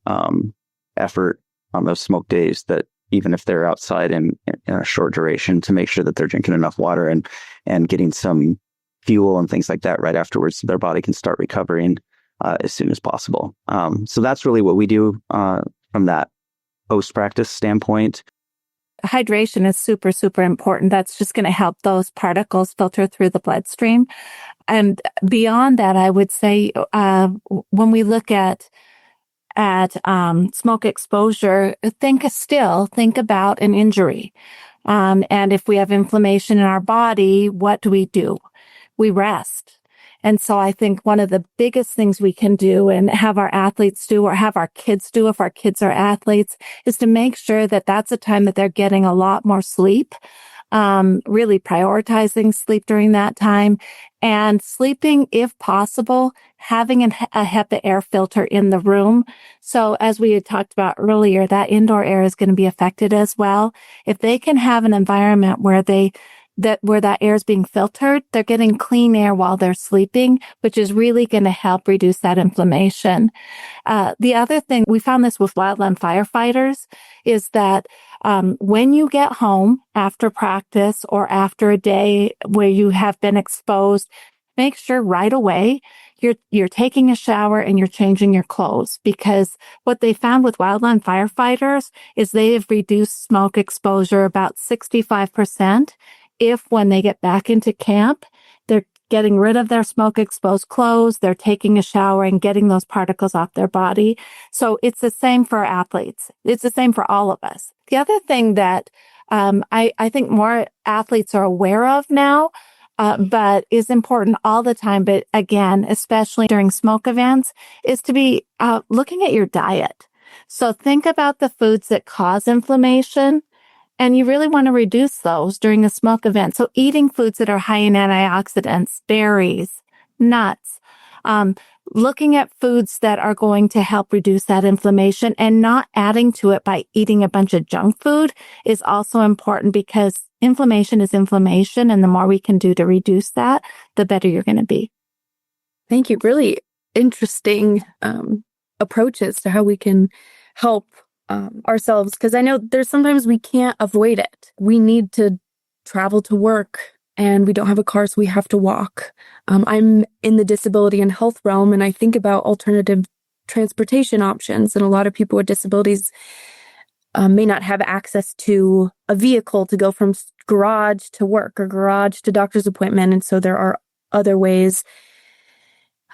Speaker 5: effort on those smoke days that even if they're outside in a short duration, to make sure that they're drinking enough water and getting some fuel and things like that right afterwards so their body can start recovering as soon as possible. So that's really what we do from that post-practice standpoint.
Speaker 2: Hydration is super, super important. That's just going to help those particles filter through the bloodstream. And beyond that, I would say when we look at smoke exposure, think about an injury. And if we have inflammation in our body, what do? We rest. And so I think one of the biggest things we can do and have our athletes do or have our kids do if our kids are athletes is to make sure that that's a time that they're getting a lot more sleep, really prioritizing sleep during that time and sleeping, if possible, having a HEPA air filter in the room. So as we had talked about earlier, that indoor air is going to be affected as well. If they can have an environment where that air is being filtered, they're getting clean air while they're sleeping, which is really going to help reduce that inflammation. The other thing, we found this with wildland firefighters, is that when you get home after practice or after a day where you have been exposed, make sure right away you're taking a shower and you're changing your clothes, because what they found with wildland firefighters is they have reduced smoke exposure about 65%. If when they get back into camp, they're getting rid of their smoke exposed clothes, they're taking a shower and getting those particles off their body. So it's the same for athletes. It's the same for all of us. The other thing that I think more athletes are aware of now, but is important all the time, but again, especially during smoke events, is to be looking at your diet. So think about the foods that cause inflammation. And you really want to reduce those during a smoke event. So eating foods that are high in antioxidants, berries, nuts, looking at foods that are going to help reduce that inflammation and not adding to it by eating a bunch of junk food is also important, because inflammation is inflammation. And the more we can do to reduce that, the better you're going to be.
Speaker 1: Thank you. Really interesting approaches to how we can help ourselves, because I know there's sometimes we can't avoid it. We need to travel to work and we don't have a car, so we have to walk. I'm in the disability and health realm, and I think about alternative transportation options. And a lot of people with disabilities may not have access to a vehicle to go from garage to work or garage to doctor's appointment. And so there are other ways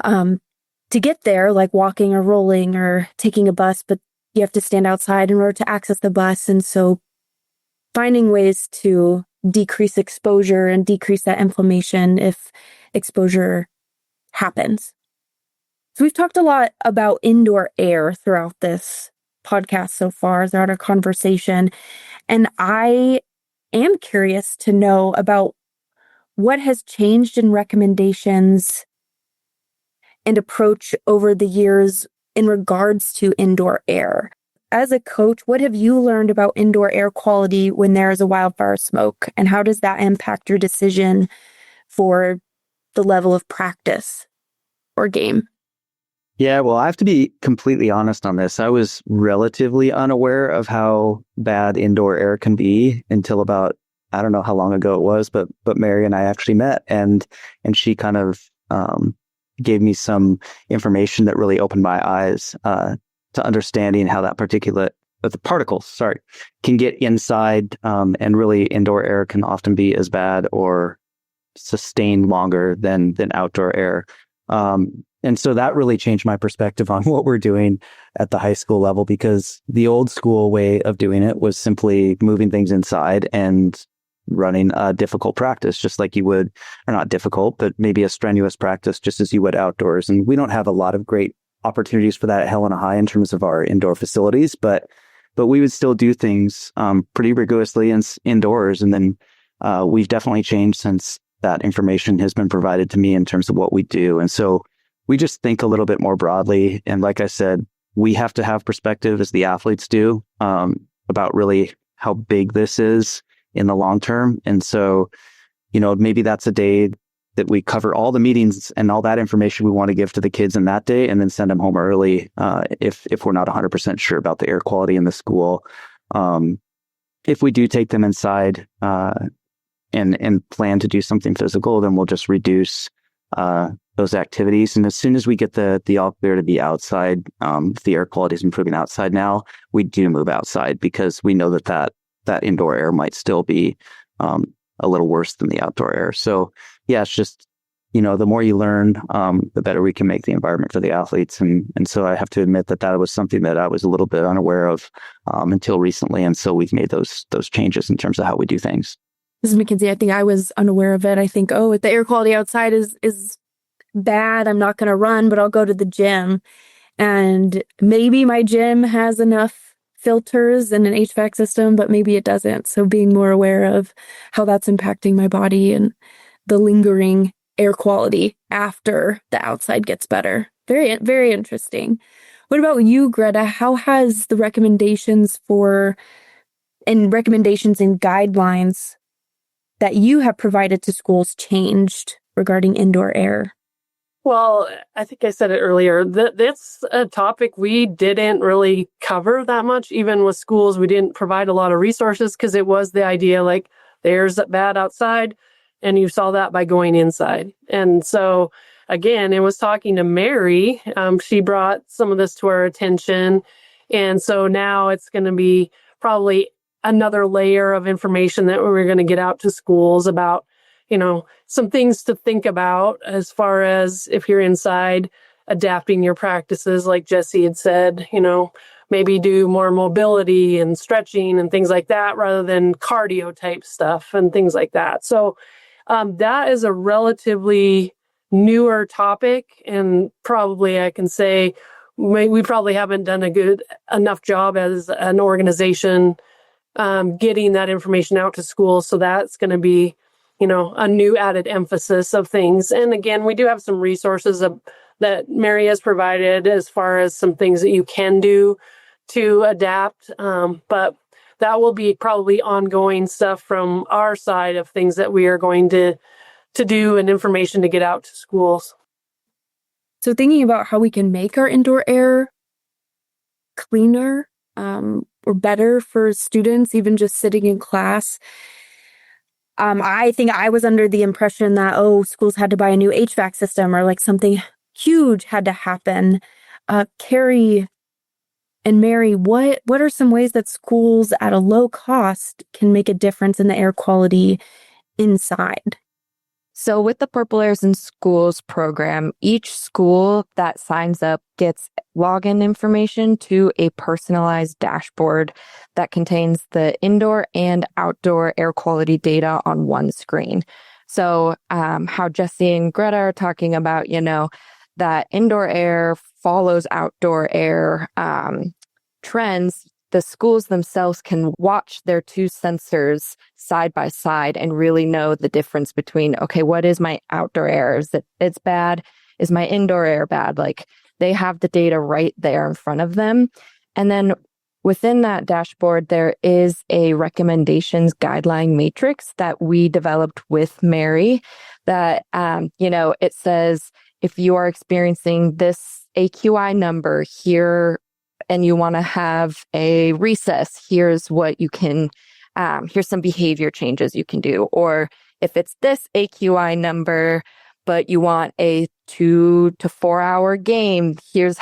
Speaker 1: to get there, like walking or rolling or taking a bus, but you have to stand outside in order to access the bus. And so finding ways to decrease exposure and decrease that inflammation if exposure happens. So we've talked a lot about indoor air throughout this podcast so far, throughout our conversation. And I am curious to know about what has changed in recommendations and approach over the years in regards to indoor air. As a coach, what have you learned about indoor air quality when there is a wildfire smoke? And how does that impact your decision for the level of practice or game?
Speaker 5: Yeah, well, I have to be completely honest on this. I was relatively unaware of how bad indoor air can be until about, I don't know how long ago it was, but Mary and I actually met, and she kind of gave me some information that really opened my eyes to understanding how that the particles, can get inside, and really indoor air can often be as bad or sustain longer than outdoor air. And so that really changed my perspective on what we're doing at the high school level, because the old school way of doing it was simply moving things inside and running a difficult practice, just like you would, or not difficult, but maybe a strenuous practice, just as you would outdoors. And we don't have a lot of great opportunities for that at Helena High in terms of our indoor facilities, but we would still do things pretty rigorously indoors. And then we've definitely changed since that information has been provided to me in terms of what we do. And so we just think a little bit more broadly. And like I said, we have to have perspective, as the athletes do, about really how big this is in the long term. And so, maybe that's a day that we cover all the meetings and all that information we want to give to the kids in that day, and then send them home early if we're not 100% sure about the air quality in the school. If we do take them inside and plan to do something physical, then we'll just reduce those activities. And as soon as we get the all clear to be outside, if the air quality is improving outside now, we do move outside, because we know that indoor air might still be a little worse than the outdoor air. So yeah, it's just, the more you learn, the better we can make the environment for the athletes. And so I have to admit that was something that I was a little bit unaware of until recently. And so we've made those changes in terms of how we do things.
Speaker 1: This is Mackenzie. I think I was unaware of it. I think, if the air quality outside is bad, I'm not going to run, but I'll go to the gym. And maybe my gym has enough filters and an HVAC system, but maybe it doesn't. So being more aware of how that's impacting my body and the lingering air quality after the outside gets better. Very, very interesting. What about you, Greta? How has the recommendations and guidelines that you have provided to schools changed regarding indoor air?
Speaker 4: Well, I think I said it earlier, that's a topic we didn't really cover that much. Even with schools, we didn't provide a lot of resources, because it was the idea like the air's bad outside, and you saw that by going inside. And so, again, it was talking to Mary. She brought some of this to our attention. And so now it's going to be probably another layer of information that we're going to get out to schools about, some things to think about as far as if you're inside, adapting your practices, like Jesse had said, maybe do more mobility and stretching and things like that, rather than cardio type stuff and things like that. So that is a relatively newer topic. And probably I can say we probably haven't done a good enough job as an organization getting that information out to schools. So that's going to be, a new added emphasis of things. And again, we do have some resources that Mary has provided as far as some things that you can do to adapt. But that will be probably ongoing stuff from our side of things that we are going to do and information to get out to schools.
Speaker 1: So thinking about how we can make our indoor air cleaner or better for students, even just sitting in class. I think I was under the impression that, schools had to buy a new HVAC system, or like something huge had to happen Carrie and Mary, what are some ways that schools at a low cost can make a difference in the air quality inside?
Speaker 3: So with the PurpleAirs in Schools program, each school that signs up gets login information to a personalized dashboard that contains the indoor and outdoor air quality data on one screen. So how Jesse and Greta are talking about, that indoor air follows outdoor air trends, the schools themselves can watch their two sensors side by side and really know the difference between, okay, what is my outdoor air? Is it's bad? Is my indoor air bad? Like, they have the data right there in front of them. And then within that dashboard, there is a recommendations guideline matrix that we developed with Mary that, it says, if you are experiencing this AQI number here, and you want to have a recess, here's what you can, here's some behavior changes you can do. Or if it's this AQI number, but you want a 2 to 4 hour game, here's,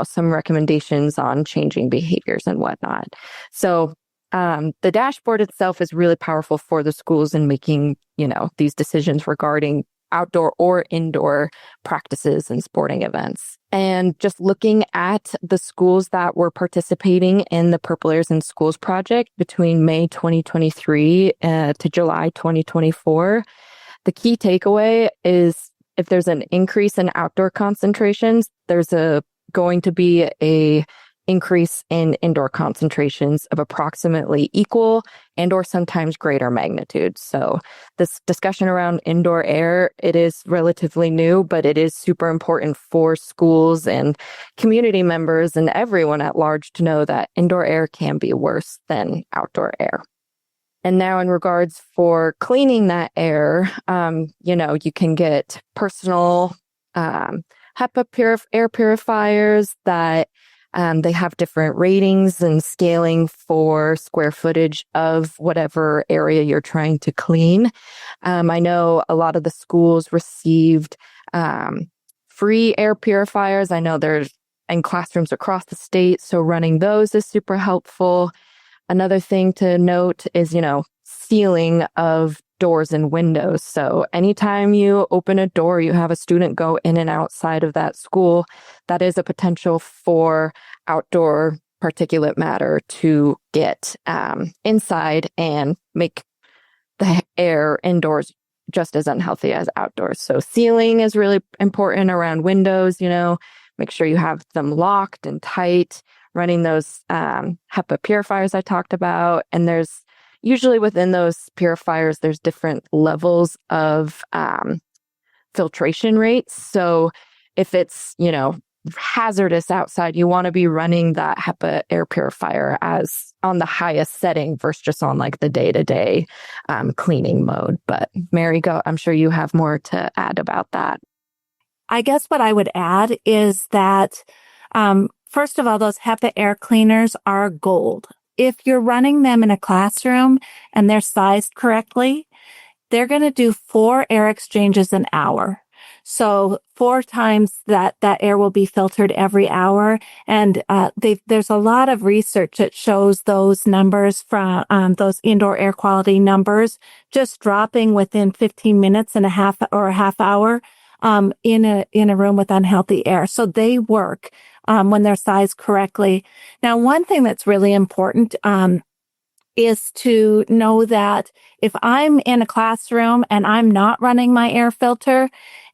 Speaker 3: some recommendations on changing behaviors and whatnot. So the dashboard itself is really powerful for the schools in making, these decisions regarding outdoor or indoor practices and sporting events. And just looking at the schools that were participating in the PurpleAirs in Schools project between May 2023 to July 2024, the key takeaway is if there's an increase in outdoor concentrations, there's going to be a increase in indoor concentrations of approximately equal and or sometimes greater magnitude. So this discussion around indoor air, it is relatively new, but it is super important for schools and community members and everyone at large to know that indoor air can be worse than outdoor air. And now in regards for cleaning that air, you can get personal HEPA air purifiers that they have different ratings and scaling for square footage of whatever area you're trying to clean. I know a lot of the schools received free air purifiers. I know there's in classrooms across the state, so running those is super helpful. Another thing to note is, sealing of doors and windows. So anytime you open a door, you have a student go in and outside of that school, that is a potential for outdoor particulate matter to get inside and make the air indoors just as unhealthy as outdoors. So sealing is really important around windows, make sure you have them locked and tight, running those HEPA purifiers I talked about. And there's usually within those purifiers, there's different levels of filtration rates. So if it's, hazardous outside, you want to be running that HEPA air purifier as on the highest setting versus just on like the day-to-day cleaning mode. But Mary, go. I'm sure you have more to add about that.
Speaker 2: I guess what I would add is that, first of all, those HEPA air cleaners are gold. If you're running them in a classroom and they're sized correctly, they're going to do 4 air exchanges an hour. So 4 times that air will be filtered every hour. And there's a lot of research that shows those numbers from those indoor air quality numbers just dropping within 15 minutes and a half hour in a room with unhealthy air. So they work when they're sized correctly. Now, one thing that's really important is to know that if I'm in a classroom and I'm not running my air filter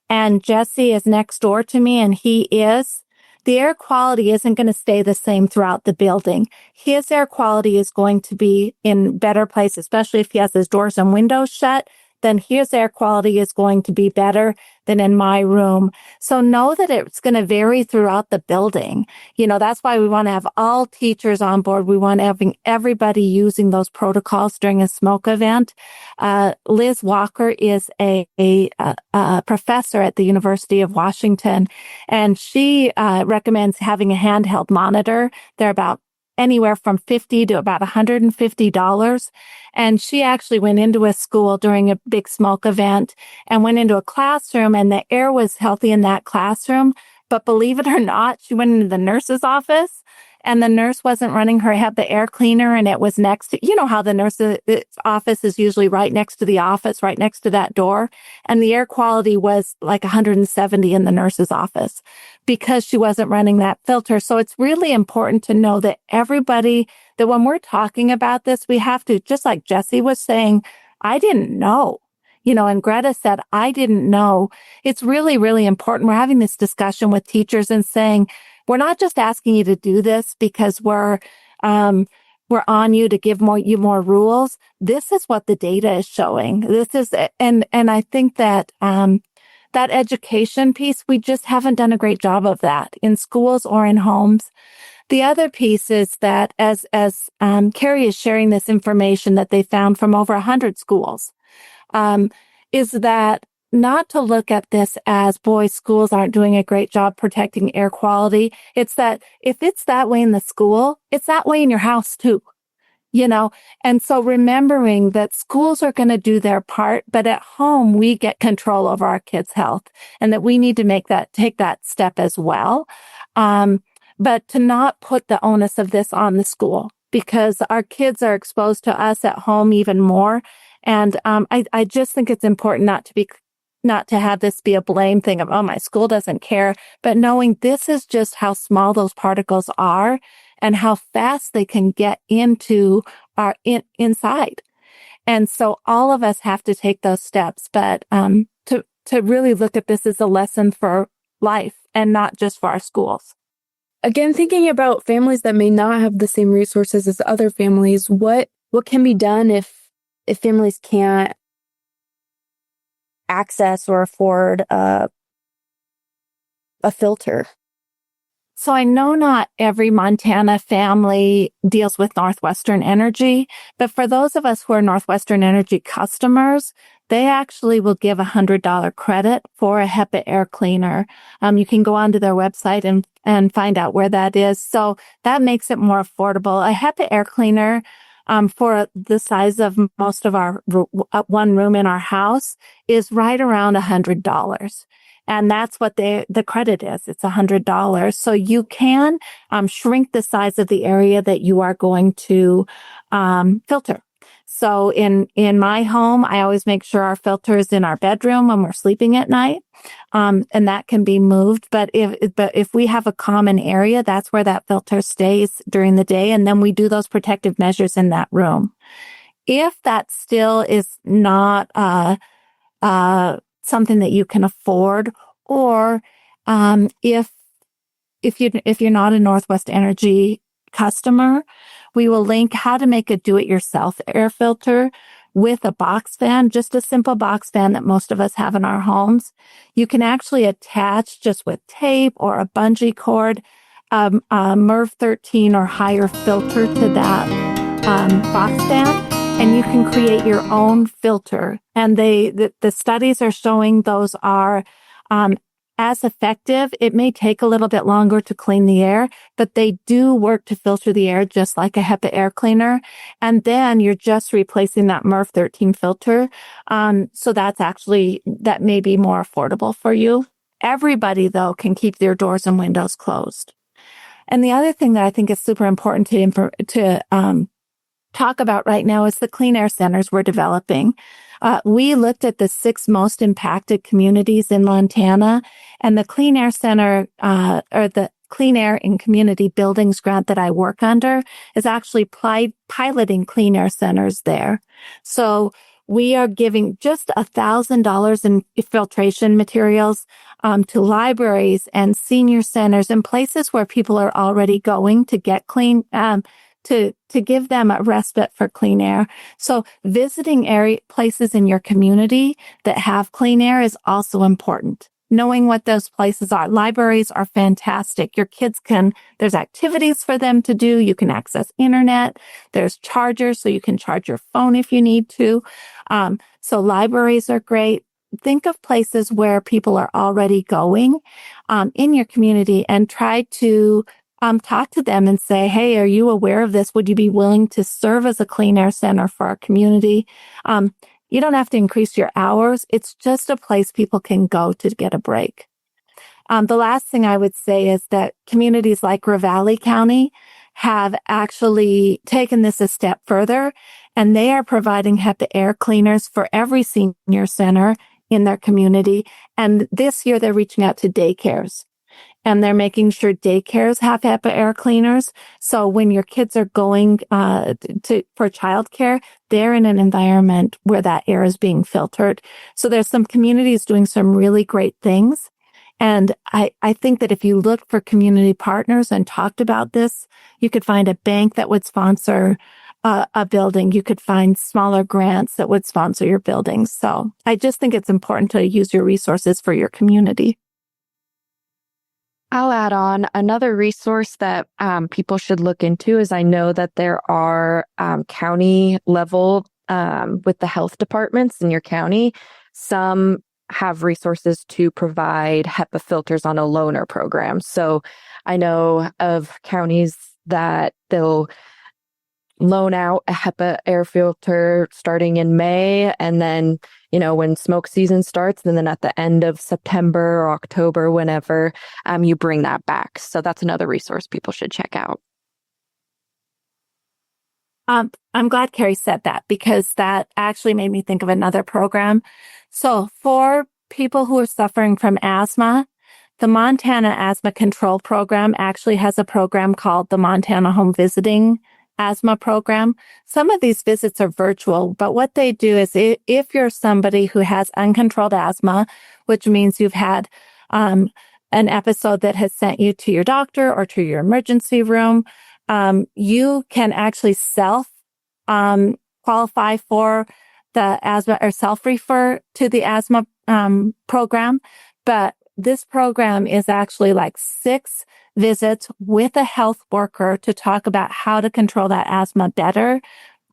Speaker 2: and Jesse is next door to me and he is, the air quality isn't going to stay the same throughout the building. His air quality is going to be in better place, especially if he has his doors and windows shut. Then his air quality is going to be better than in my room. So know that it's going to vary throughout the building. That's why we want to have all teachers on board. We want to have everybody using those protocols during a smoke event. Liz Walker is a professor at the University of Washington, and she recommends having a handheld monitor. They're about anywhere from $50 to about $150. And she actually went into a school during a big smoke event and went into a classroom, and the air was healthy in that classroom, But believe it or not, she went into the nurse's office and the nurse wasn't running her HEPA air cleaner, and it was next to, you know how the nurse's office is usually right next to the office, right next to that door. And the air quality was like 170 in the nurse's office because she wasn't running that filter. So it's really important to know that that when we're talking about this, we have to, just like Jessie was saying, I didn't know. And Greta said, I didn't know. It's really, really important. We're having this discussion with teachers and saying, we're not just asking you to do this because we're on you to give you more rules. This is what the data is showing. And I think that, that education piece, we just haven't done a great job of that in schools or in homes. The other piece is that as Carrie is sharing this information that they found from over 100 schools, is that not to look at this as, boy, schools aren't doing a great job protecting air quality. It's that if it's that way in the school, it's that way in your house too, And so remembering that schools are going to do their part, but at home we get control over our kids' health, and that we need to take that step as well. But to not put the onus of this on the school, because our kids are exposed to us at home even more. And I just think it's important not to have this be a blame thing of, oh, my school doesn't care, but knowing this is just how small those particles are and how fast they can get into our inside. And so all of us have to take those steps, but to really look at this as a lesson for life and not just for our schools.
Speaker 1: Again, thinking about families that may not have the same resources as other families, what can be done if families can't access or afford a filter?
Speaker 2: So I know not every Montana family deals with Northwestern Energy, but for those of us who are Northwestern Energy customers, they actually will give $100 credit for a HEPA air cleaner. You can go onto their website and find out where that is. So that makes it more affordable. A HEPA air cleaner for the size of most of our one room in our house is right around $100. And that's what the credit is. It's $100. So you can shrink the size of the area that you are going to filter. So in my home, I always make sure our filter is in our bedroom when we're sleeping at night. And that can be moved. But if we have a common area, that's where that filter stays during the day. And then we do those protective measures in that room. If that still is not, something that you can afford, or, if you're not a Northwest Energy customer, we will link how to make a do-it-yourself air filter with a box fan, just a simple box fan that most of us have in our homes. You can actually attach just with tape or a bungee cord, a MERV 13 or higher filter to that box fan, and you can create your own filter. And the studies are showing those are as effective. It may take a little bit longer to clean the air, but they do work to filter the air just like a HEPA air cleaner. And then you're just replacing that MERV 13 filter. So that may be more affordable for you. Everybody, though, can keep their doors and windows closed. And the other thing that I think is super important to talk about right now is the clean air centers we're developing. We looked at the 6 most impacted communities in Montana, and the Clean Air Center, or the Clean Air in Community Buildings grant that I work under is actually piloting clean air centers there. So we are giving just $1,000 in filtration materials to libraries and senior centers and places where people are already going to get clean, to give them a respite for clean air. So visiting places in your community that have clean air is also important. Knowing what those places are. Libraries are fantastic. Your kids there's activities for them to do. You can access internet. There's chargers, so you can charge your phone if you need to. So libraries are great. Think of places where people are already going in your community and try to talk to them and say, hey, are you aware of this? Would you be willing to serve as a clean air center for our community? You don't have to increase your hours. It's just a place people can go to get a break. The last thing I would say is that communities like Ravalli County have actually taken this a step further, and they are providing HEPA air cleaners for every senior center in their community. And this year they're reaching out to daycares, and they're making sure daycares have HEPA air cleaners. So when your kids are going for childcare, they're in an environment where that air is being filtered. So there's some communities doing some really great things. And I think that if you looked for community partners and talked about this, you could find a bank that would sponsor a building. You could find smaller grants that would sponsor your building. So I just think it's important to use your resources for your community.
Speaker 3: I'll add on another resource that people should look into is I know that there are county level with the health departments in your county. Some have resources to provide HEPA filters on a loaner program. So I know of counties that they'll loan out a HEPA air filter starting in May. And then, when smoke season starts, and then at the end of September or October, whenever, you bring that back. So that's another resource people should check out.
Speaker 2: I'm glad Carrie said that, because that actually made me think of another program. So for people who are suffering from asthma, the Montana Asthma Control Program actually has a program called the Montana Home Visiting Asthma Program. Some of these visits are virtual, but what they do is if you're somebody who has uncontrolled asthma, which means you've had an episode that has sent you to your doctor or to your emergency room, you can actually qualify for the asthma or self-refer to the asthma program. But this program is actually like 6 visits with a health worker to talk about how to control that asthma better.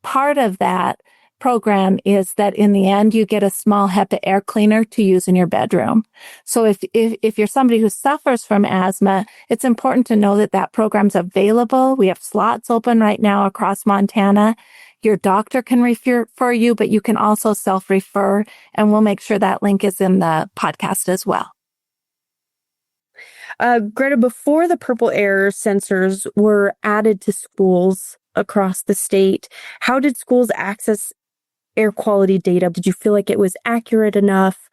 Speaker 2: Part of that program is that in the end, you get a small HEPA air cleaner to use in your bedroom. So if you're somebody who suffers from asthma, it's important to know that that program's available. We have slots open right now across Montana. Your doctor can refer you, but you can also self-refer, and we'll make sure that link is in the podcast as well.
Speaker 1: Greta, before the PurpleAirs sensors were added to schools across the state, how did schools access air quality data? Did you feel like it was accurate enough?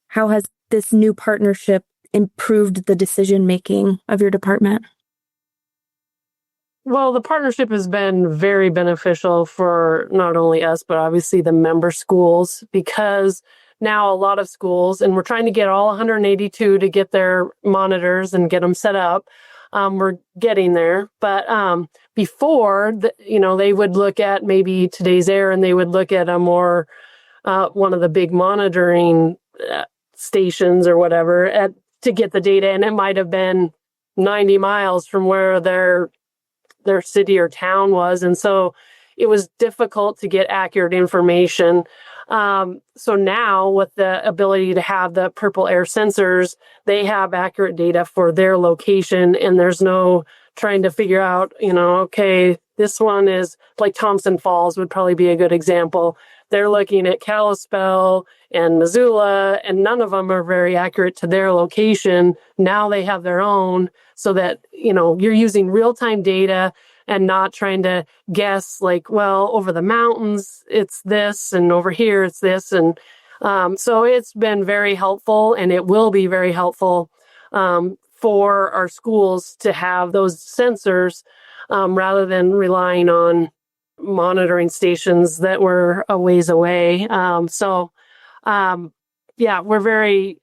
Speaker 1: How has this new partnership improved the decision-making of your department?
Speaker 4: Well, the partnership has been very beneficial for not only us, but obviously the member schools, because now a lot of schools, and we're trying to get all 182 to get their monitors and get them set up. We're getting there. But before, they would look at maybe Today's Air, and they would look at a more, one of the big monitoring stations or whatever to get the data. And it might have been 90 miles from where their city or town was. And so it was difficult to get accurate information. So now with the ability to have the PurpleAir sensors, they have accurate data for their location, and there's no trying to figure out, okay, this one is like Thompson Falls would probably be a good example. They're looking at Kalispell and Missoula, and none of them are very accurate to their location. Now they have their own, so that, you're using real-time data and not trying to guess like, well, over the mountains, it's this, and over here, it's this. And so it's been very helpful, and it will be very helpful for our schools to have those sensors rather than relying on monitoring stations that were a ways away. We're very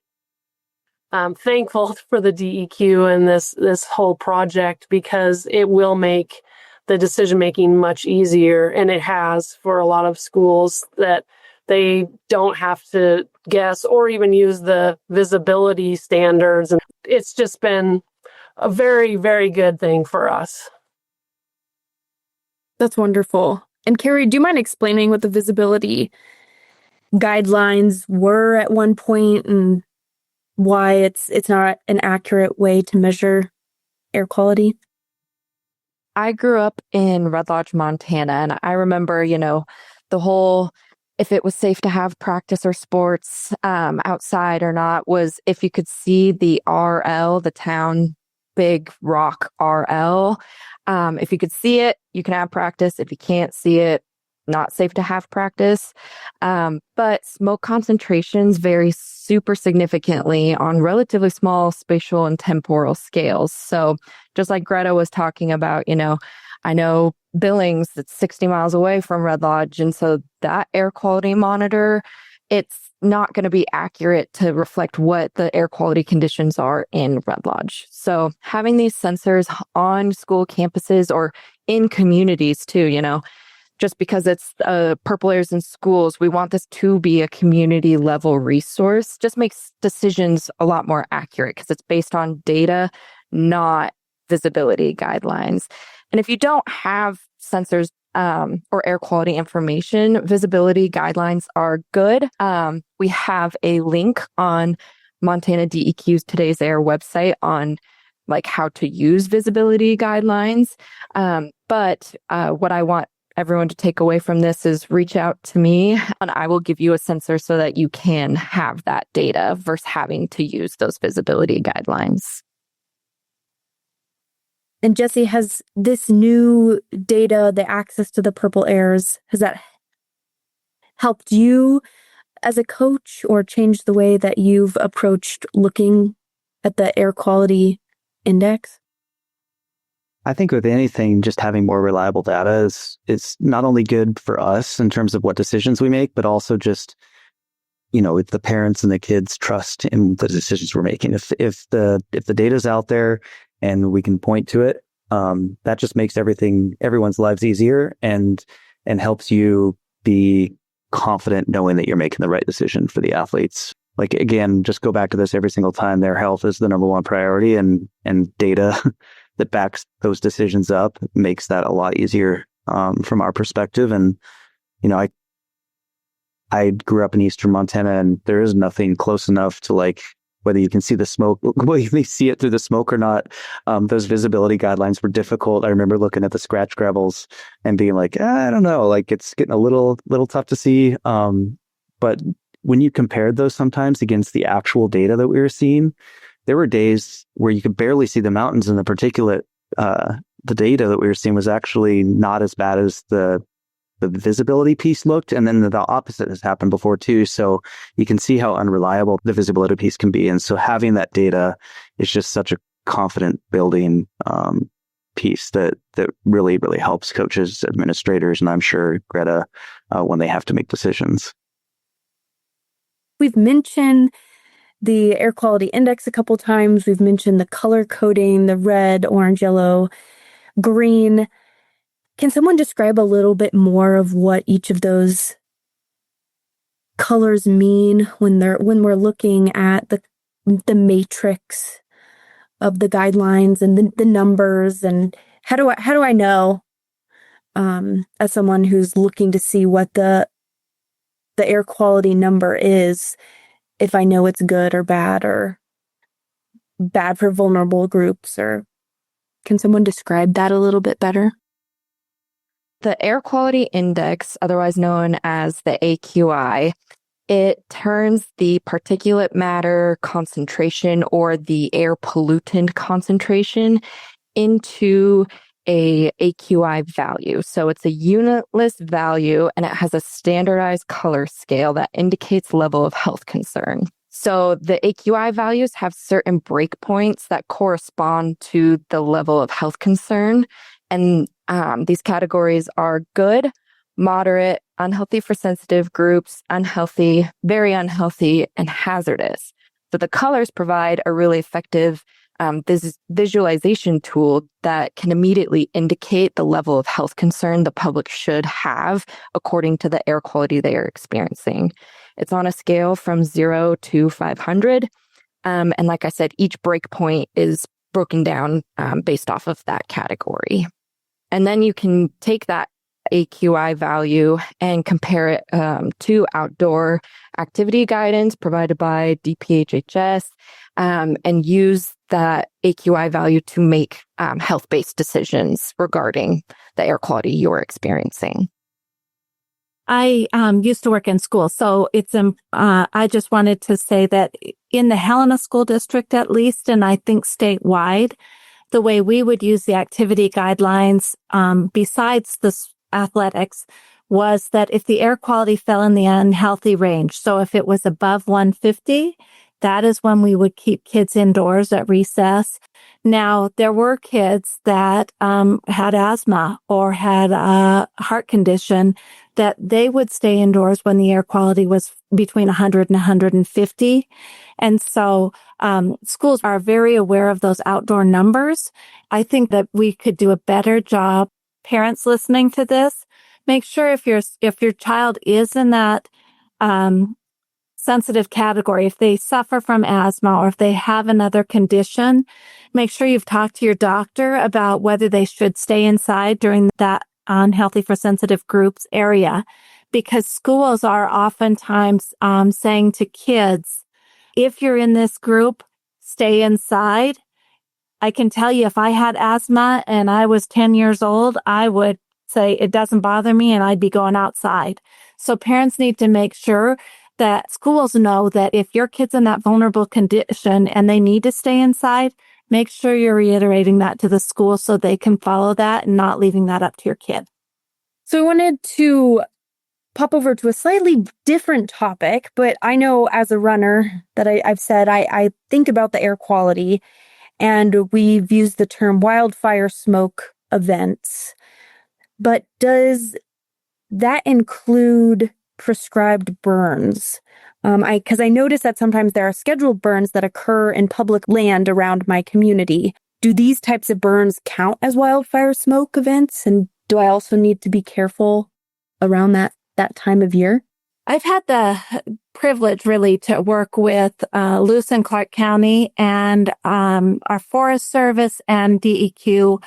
Speaker 4: thankful for the DEQ and this whole project, because it will make the decision-making much easier. And it has for a lot of schools, that they don't have to guess or even use the visibility standards. And it's just been a very, very good thing for us.
Speaker 1: That's wonderful. And Carrie, do you mind explaining what the visibility guidelines were at one point and why it's not an accurate way to measure air quality?
Speaker 3: I grew up in Red Lodge, Montana, and I remember, the whole if it was safe to have practice or sports outside or not was if you could see the RL, the town big rock RL. If you could see it, you can have practice. If you can't see it, not safe to have practice. But smoke concentrations vary super significantly on relatively small spatial and temporal scales. So just like Greta was talking about, I know Billings, that's 60 miles away from Red Lodge. And so that air quality monitor, it's not going to be accurate to reflect what the air quality conditions are in Red Lodge. So having these sensors on school campuses or in communities too, just because it's PurpleAirs in schools, we want this to be a community level resource, just makes decisions a lot more accurate because it's based on data, not visibility guidelines. And if you don't have sensors or air quality information, visibility guidelines are good. We have a link on Montana DEQ's Today's Air website on how to use visibility guidelines. But what I want everyone to take away from this is reach out to me and I will give you a sensor so that you can have that data versus having to use those visibility guidelines.
Speaker 1: And Jesse, has this new data, the access to the PurpleAirs, has that helped you as a coach or changed the way that you've approached looking at the air quality index?
Speaker 5: I think with anything, just having more reliable data is not only good for us in terms of what decisions we make, but also just, if the parents and the kids trust in the decisions we're making. If the data's out there and we can point to it, that just makes everyone's lives easier and helps you be confident knowing that you're making the right decision for the athletes. Again, just go back to this every single time. Their health is the number one priority, and data that backs those decisions up makes that a lot easier from our perspective. And, I grew up in Eastern Montana, and there is nothing close enough to whether you can see the smoke, whether you see it through the smoke or not. Those visibility guidelines were difficult. I remember looking at the scratch gravels and being I don't know, it's getting a little tough to see. But when you compared those sometimes against the actual data that we were seeing, there were days where you could barely see the mountains, and the particulate, the data that we were seeing was actually not as bad as the visibility piece looked. And then the opposite has happened before too. So you can see how unreliable the visibility piece can be. And so having that data is just such a confident building piece that really, really helps coaches, administrators, and I'm sure Greta when they have to make decisions.
Speaker 1: We've mentioned the air quality index a couple times. We've mentioned the color coding, the red, orange, yellow, green. Can someone describe a little bit more of what each of those colors mean when we're looking at the matrix of the guidelines and the numbers, and how do I know as someone who's looking to see what the air quality number is, if I know it's good or bad for vulnerable groups? Or can someone describe that a little bit better?
Speaker 3: The air quality index, otherwise known as the AQI, it turns the particulate matter concentration or the air pollutant concentration into a AQI value. So it's a unitless value, and it has a standardized color scale that indicates level of health concern. So the AQI values have certain breakpoints that correspond to the level of health concern. And these categories are good, moderate, unhealthy for sensitive groups, unhealthy, very unhealthy, and hazardous. So the colors provide a really effective visualization tool that can immediately indicate the level of health concern the public should have according to the air quality they are experiencing. It's on a scale from 0 to 500. And like I said, each breakpoint is broken down based off of that category. And then you can take that AQI value and compare it to outdoor activity guidance provided by DPHHS and use that AQI value to make health-based decisions regarding the air quality you're experiencing.
Speaker 2: I used to work in school, so I just wanted to say that in the Helena School District, at least, and I think statewide, the way we would use the activity guidelines, besides the athletics, was that if the air quality fell in the unhealthy range, so if it was above 150, that is when we would keep kids indoors at recess. Now, there were kids that had asthma or had a heart condition that they would stay indoors when the air quality was between 100 and 150. And so schools are very aware of those outdoor numbers. I think that we could do a better job. Parents listening to this, make sure if your child is in that sensitive category, if they suffer from asthma or if they have another condition, make sure you've talked to your doctor about whether they should stay inside during that unhealthy for sensitive groups area, because schools are oftentimes saying to kids, if you're in this group, stay inside. I can tell you, if I had asthma and I was 10 years old, I would say it doesn't bother me and I'd be going outside. So parents need to make sure that schools know that if your kid's in that vulnerable condition and they need to stay inside, make sure you're reiterating that to the school so they can follow that and not leaving that up to your kid.
Speaker 1: So I wanted to pop over to a slightly different topic, but I know as a runner that I've said I think about the air quality, and we've used the term wildfire smoke events. But does that include prescribed burns? Because I notice that sometimes there are scheduled burns that occur in public land around my community. Do these types of burns count as wildfire smoke events? And do I also need to be careful around that time of year?
Speaker 2: I've had the privilege really to work with Lewis and Clark County and our Forest Service and DEQ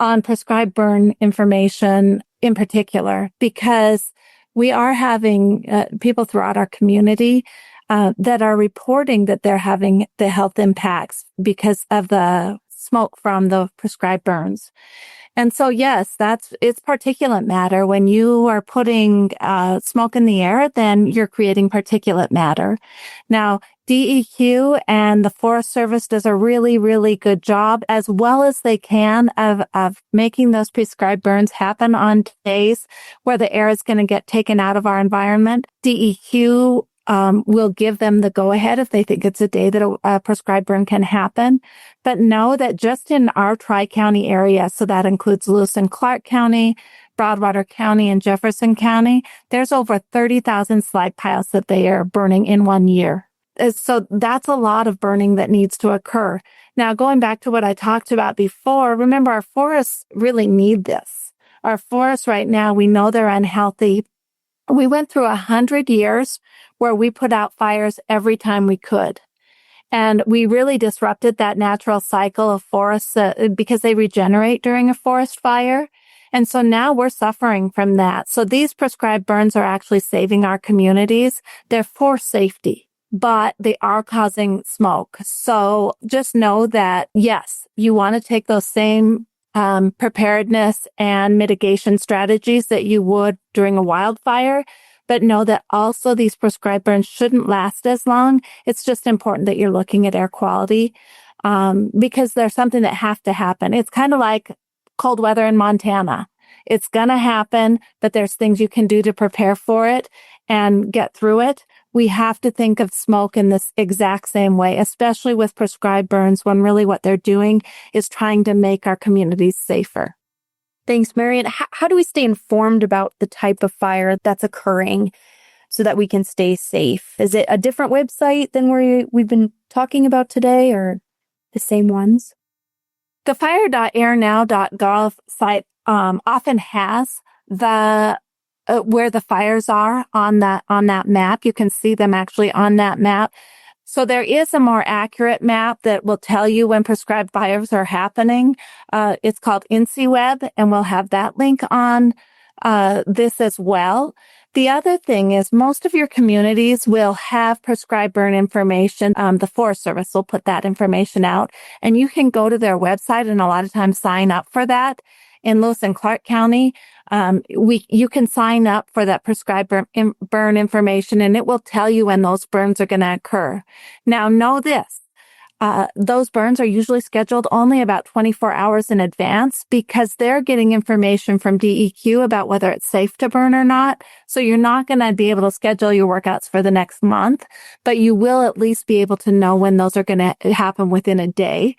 Speaker 2: on prescribed burn information in particular, because we are having people throughout our community that are reporting that they're having the health impacts because of the smoke from the prescribed burns. And so, yes, it's particulate matter. When you are putting smoke in the air, then you're creating particulate matter. Now, DEQ and the Forest Service does a really, really good job, as well as they can, of making those prescribed burns happen on days where the air is going to get taken out of our environment. DEQ will give them the go-ahead if they think it's a day that a prescribed burn can happen. But know that just in our Tri-County area, so that includes Lewis and Clark County, Broadwater County, and Jefferson County, there's over 30,000 slag piles that they are burning in 1 year. So that's a lot of burning that needs to occur. Now, going back to what I talked about before, remember our forests really need this. Our forests right now, we know they're unhealthy. We went through 100 years where we put out fires every time we could. And we really disrupted that natural cycle of forests because they regenerate during a forest fire. And so now we're suffering from that. So these prescribed burns are actually saving our communities. They're for safety, but they are causing smoke. So just know that, yes, you want to take those same preparedness and mitigation strategies that you would during a wildfire, but know that also these prescribed burns shouldn't last as long. It's just important that you're looking at air quality because there's something that has to happen. It's kind of like cold weather in Montana. It's going to happen, but there's things you can do to prepare for it and get through it. We have to think of smoke in this exact same way, especially with prescribed burns, when really what they're doing is trying to make our communities safer.
Speaker 1: Thanks, Marian. How do we stay informed about the type of fire that's occurring so that we can stay safe? Is it a different website than where we've been talking about today, or the same ones?
Speaker 2: The fire.airnow.gov site often has the where the fires are on that map. You can see them actually on that map. So there is a more accurate map that will tell you when prescribed fires are happening. It's called INCIWeb, and we'll have that link on this as well. The other thing is most of your communities will have prescribed burn information. The Forest Service will put that information out, and you can go to their website and a lot of times sign up for that. In Lewis and Clark County, You can sign up for that prescribed burn information, and it will tell you when those burns are going to occur. Now, know this. Those burns are usually scheduled only about 24 hours in advance because they're getting information from DEQ about whether it's safe to burn or not. So you're not going to be able to schedule your workouts for the next month, but you will at least be able to know when those are going to happen within a day.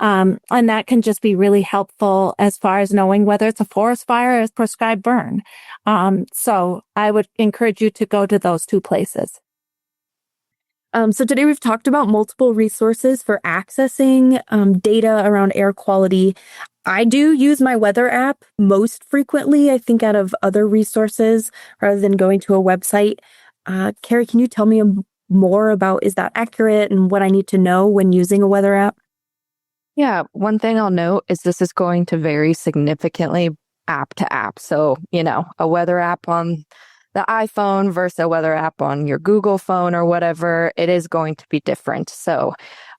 Speaker 2: And that can just be really helpful as far as knowing whether it's a forest fire or a prescribed burn. So I would encourage you to go to those two places.
Speaker 1: So today we've talked about multiple resources for accessing data around air quality. I do use my weather app most frequently, I think, out of other resources rather than going to a website. Carrie, can you tell me more about, is that accurate and what I need to know when using a weather app?
Speaker 3: Yeah, one thing I'll note is this is going to vary significantly app to app. So, a weather app on the iPhone versus a weather app on your Google phone or whatever, it is going to be different. So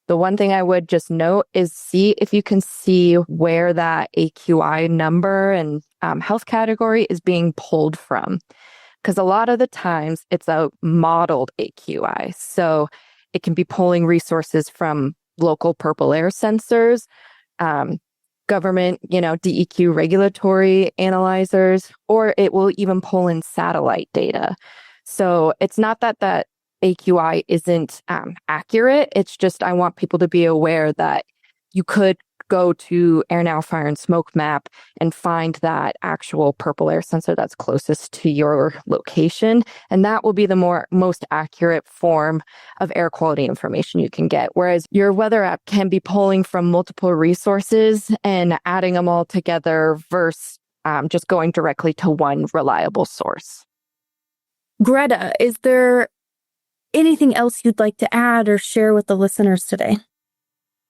Speaker 3: the one thing I would just note is see if you can see where that AQI number and health category is being pulled from. Because a lot of the times it's a modeled AQI. So it can be pulling resources from local PurpleAirs sensors, government, DEQ regulatory analyzers, or it will even pull in satellite data. So it's not that AQI isn't accurate. It's just I want people to be aware that you could go to Air Now Fire and Smoke Map and find that actual PurpleAirs sensor that's closest to your location. And that will be the most accurate form of air quality information you can get. Whereas your weather app can be pulling from multiple resources and adding them all together versus just going directly to one reliable source.
Speaker 1: Greta, is there anything else you'd like to add or share with the listeners today?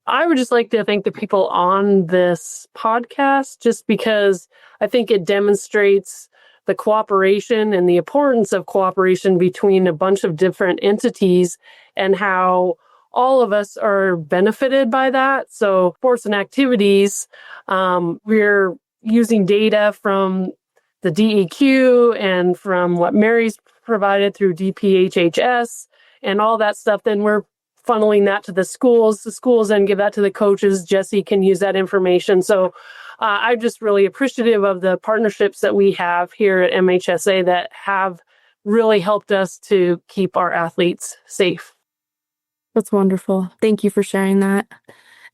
Speaker 4: I would just like to thank the people on this podcast, just because I think it demonstrates the cooperation and the importance of cooperation between a bunch of different entities and how all of us are benefited by that. So sports and activities, we're using data from the DEQ and from what Mary's provided through DPHHS and all that stuff. Then we're funneling that to the schools. The schools then give that to the coaches. Jesse can use that information. So I'm just really appreciative of the partnerships that we have here at MHSA that have really helped us to keep our athletes safe.
Speaker 1: That's wonderful. Thank you for sharing that.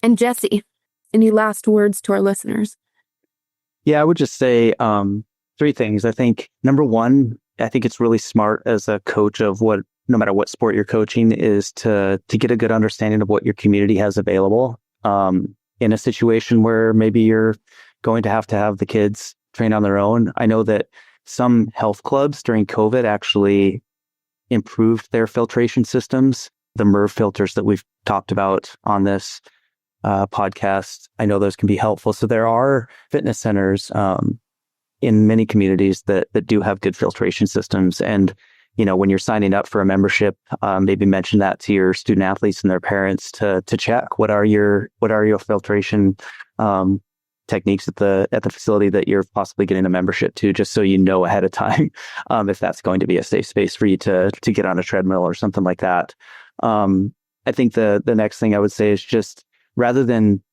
Speaker 1: And Jesse, any last words to our listeners?
Speaker 5: Yeah, I would just say three things. I think number one, I think it's really smart as a coach of no matter what sport you're coaching, is to get a good understanding of what your community has available in a situation where maybe you're going to have the kids train on their own. I know that some health clubs during COVID actually improved their filtration systems, the MERV filters that we've talked about on this podcast. I know those can be helpful. So there are fitness centers in many communities that do have good filtration systems. And when you're signing up for a membership, maybe mention that to your student athletes and their parents to check what are your filtration techniques at the facility that you're possibly getting a membership to, just so you know ahead of time if that's going to be a safe space for you to get on a treadmill or something like that. I think the next thing I would say is just rather than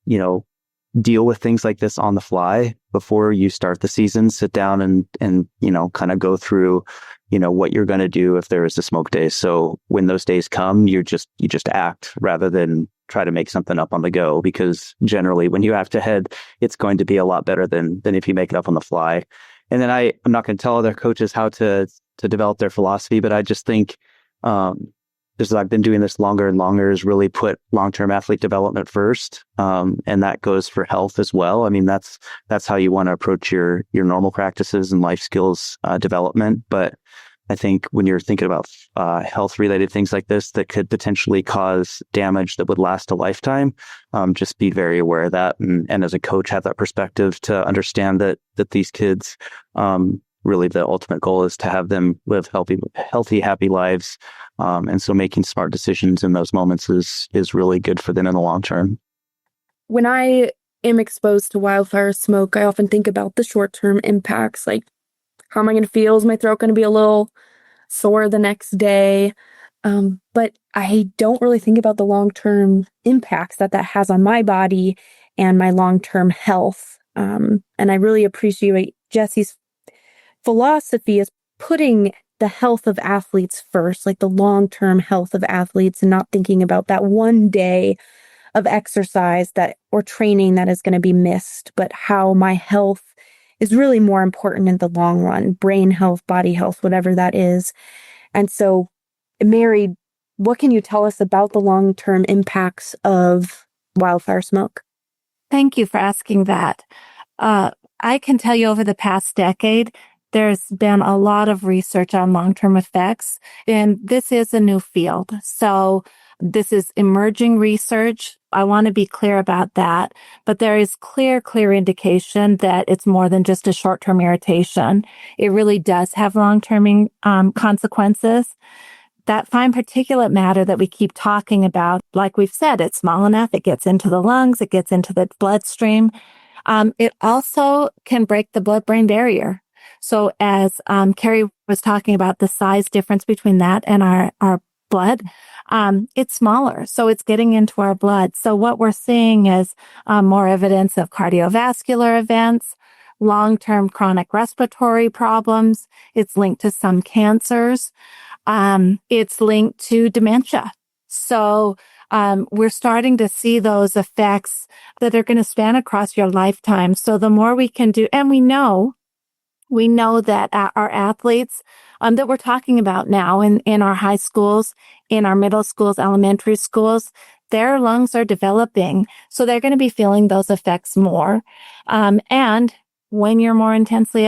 Speaker 5: deal with things like this on the fly before you start the season, sit down and kind of go through what you're going to do if there is a smoke day. So when those days come, you just act rather than try to make something up on the go, because generally when you have to head, it's going to be a lot better than if you make it up on the fly. And then I'm not going to tell other coaches how to develop their philosophy, but I just think as I've been doing this longer and longer, is really put long-term athlete development first. And that goes for health as well. I mean, that's how you want to approach your normal practices and life skills development. But I think when you're thinking about health-related things like this that could potentially cause damage that would last a lifetime, just be very aware of that. And as a coach, have that perspective to understand that these kids, really the ultimate goal is to have them live healthy, happy lives. And so making smart decisions in those moments is really good for them in the long term.
Speaker 1: When I am exposed to wildfire smoke, I often think about the short-term impacts, like how am I going to feel? Is my throat going to be a little sore the next day? But I don't really think about the long-term impacts that has on my body and my long-term health. And I really appreciate Jesse's philosophy is putting the health of athletes first, like the long-term health of athletes, and not thinking about that one day of exercise that or training that is going to be missed, but how my health is really more important in the long run, brain health, body health, whatever that is. And so, Mary, what can you tell us about the long-term impacts of wildfire smoke?
Speaker 2: Thank you for asking that. I can tell you over the past decade, there's been a lot of research on long-term effects, and this is a new field. So this is emerging research. I want to be clear about that, but there is clear indication that it's more than just a short-term irritation. It really does have long-term consequences. That fine particulate matter that we keep talking about, like we've said, it's small enough, it gets into the lungs, it gets into the bloodstream. It also can break the blood-brain barrier. So as Carrie was talking about the size difference between that and our blood, it's smaller. So it's getting into our blood. So what we're seeing is more evidence of cardiovascular events, long-term chronic respiratory problems. It's linked to some cancers. It's linked to dementia. So we're starting to see those effects that are going to span across your lifetime. So the more we can do, and we know that our athletes that we're talking about now in our high schools, in our middle schools, elementary schools, their lungs are developing. So they're going to be feeling those effects more. And when you're more intensely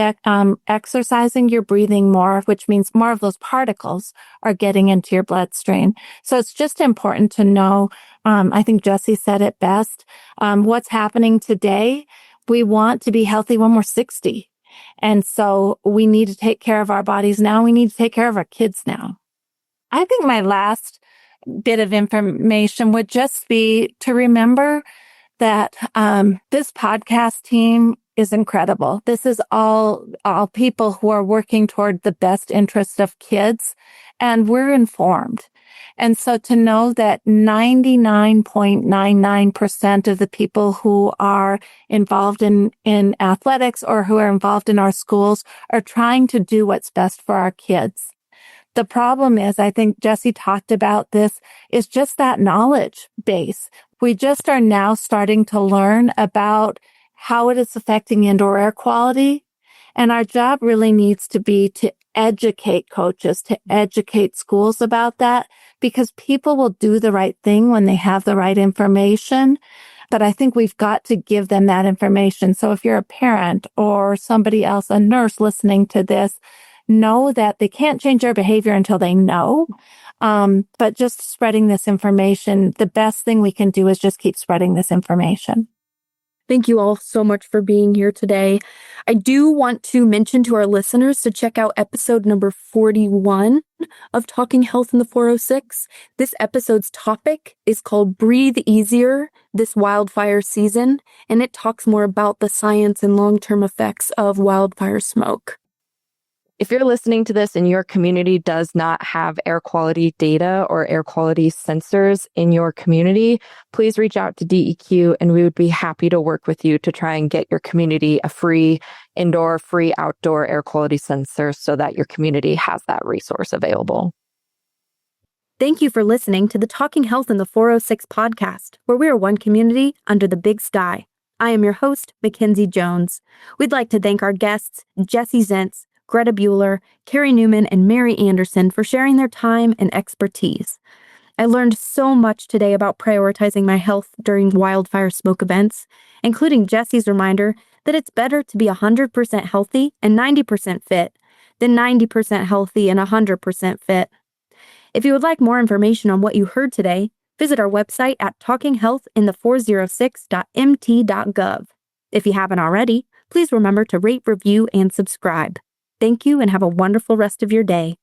Speaker 2: exercising, you're breathing more, which means more of those particles are getting into your bloodstream. So it's just important to know, I think Jesse said it best, what's happening today. We want to be healthy when we're 60. And so we need to take care of our bodies now. We need to take care of our kids now. I think my last bit of information would just be to remember that this podcast team is incredible. This is all people who are working toward the best interest of kids, and we're informed. And so to know that 99.99% of the people who are involved in athletics or who are involved in our schools are trying to do what's best for our kids. The problem is, I think Jesse talked about this, is just that knowledge base. We just are now starting to learn about how it is affecting indoor air quality. And our job really needs to be to educate coaches, to educate schools about that, because people will do the right thing when they have the right information. But I think we've got to give them that information. So if you're a parent or somebody else, a nurse listening to this, know that they can't change their behavior until they know. But just spreading this information, the best thing we can do is just keep spreading this information.
Speaker 1: Thank you all so much for being here today. I do want to mention to our listeners to check out episode number 41 of Talking Health in the 406. This episode's topic is called Breathe Easier This Wildfire Season, and it talks more about the science and long-term effects of wildfire smoke.
Speaker 3: If you're listening to this and your community does not have air quality data or air quality sensors in your community, please reach out to DEQ and we would be happy to work with you to try and get your community a free indoor, free outdoor air quality sensor so that your community has that resource available.
Speaker 1: Thank you for listening to the Talking Health in the 406 podcast, where we are one community under the big sky. I am your host, Mackenzie Jones. We'd like to thank our guests, Jesse Zentz, Greta Bueller, Carrie Newman, and Mary Anderson for sharing their time and expertise. I learned so much today about prioritizing my health during wildfire smoke events, including Jesse's reminder that it's better to be 100% healthy and 90% fit than 90% healthy and 100% fit. If you would like more information on what you heard today, visit our website at talkinghealthinthe406.mt.gov. If you haven't already, please remember to rate, review, and subscribe. Thank you and have a wonderful rest of your day.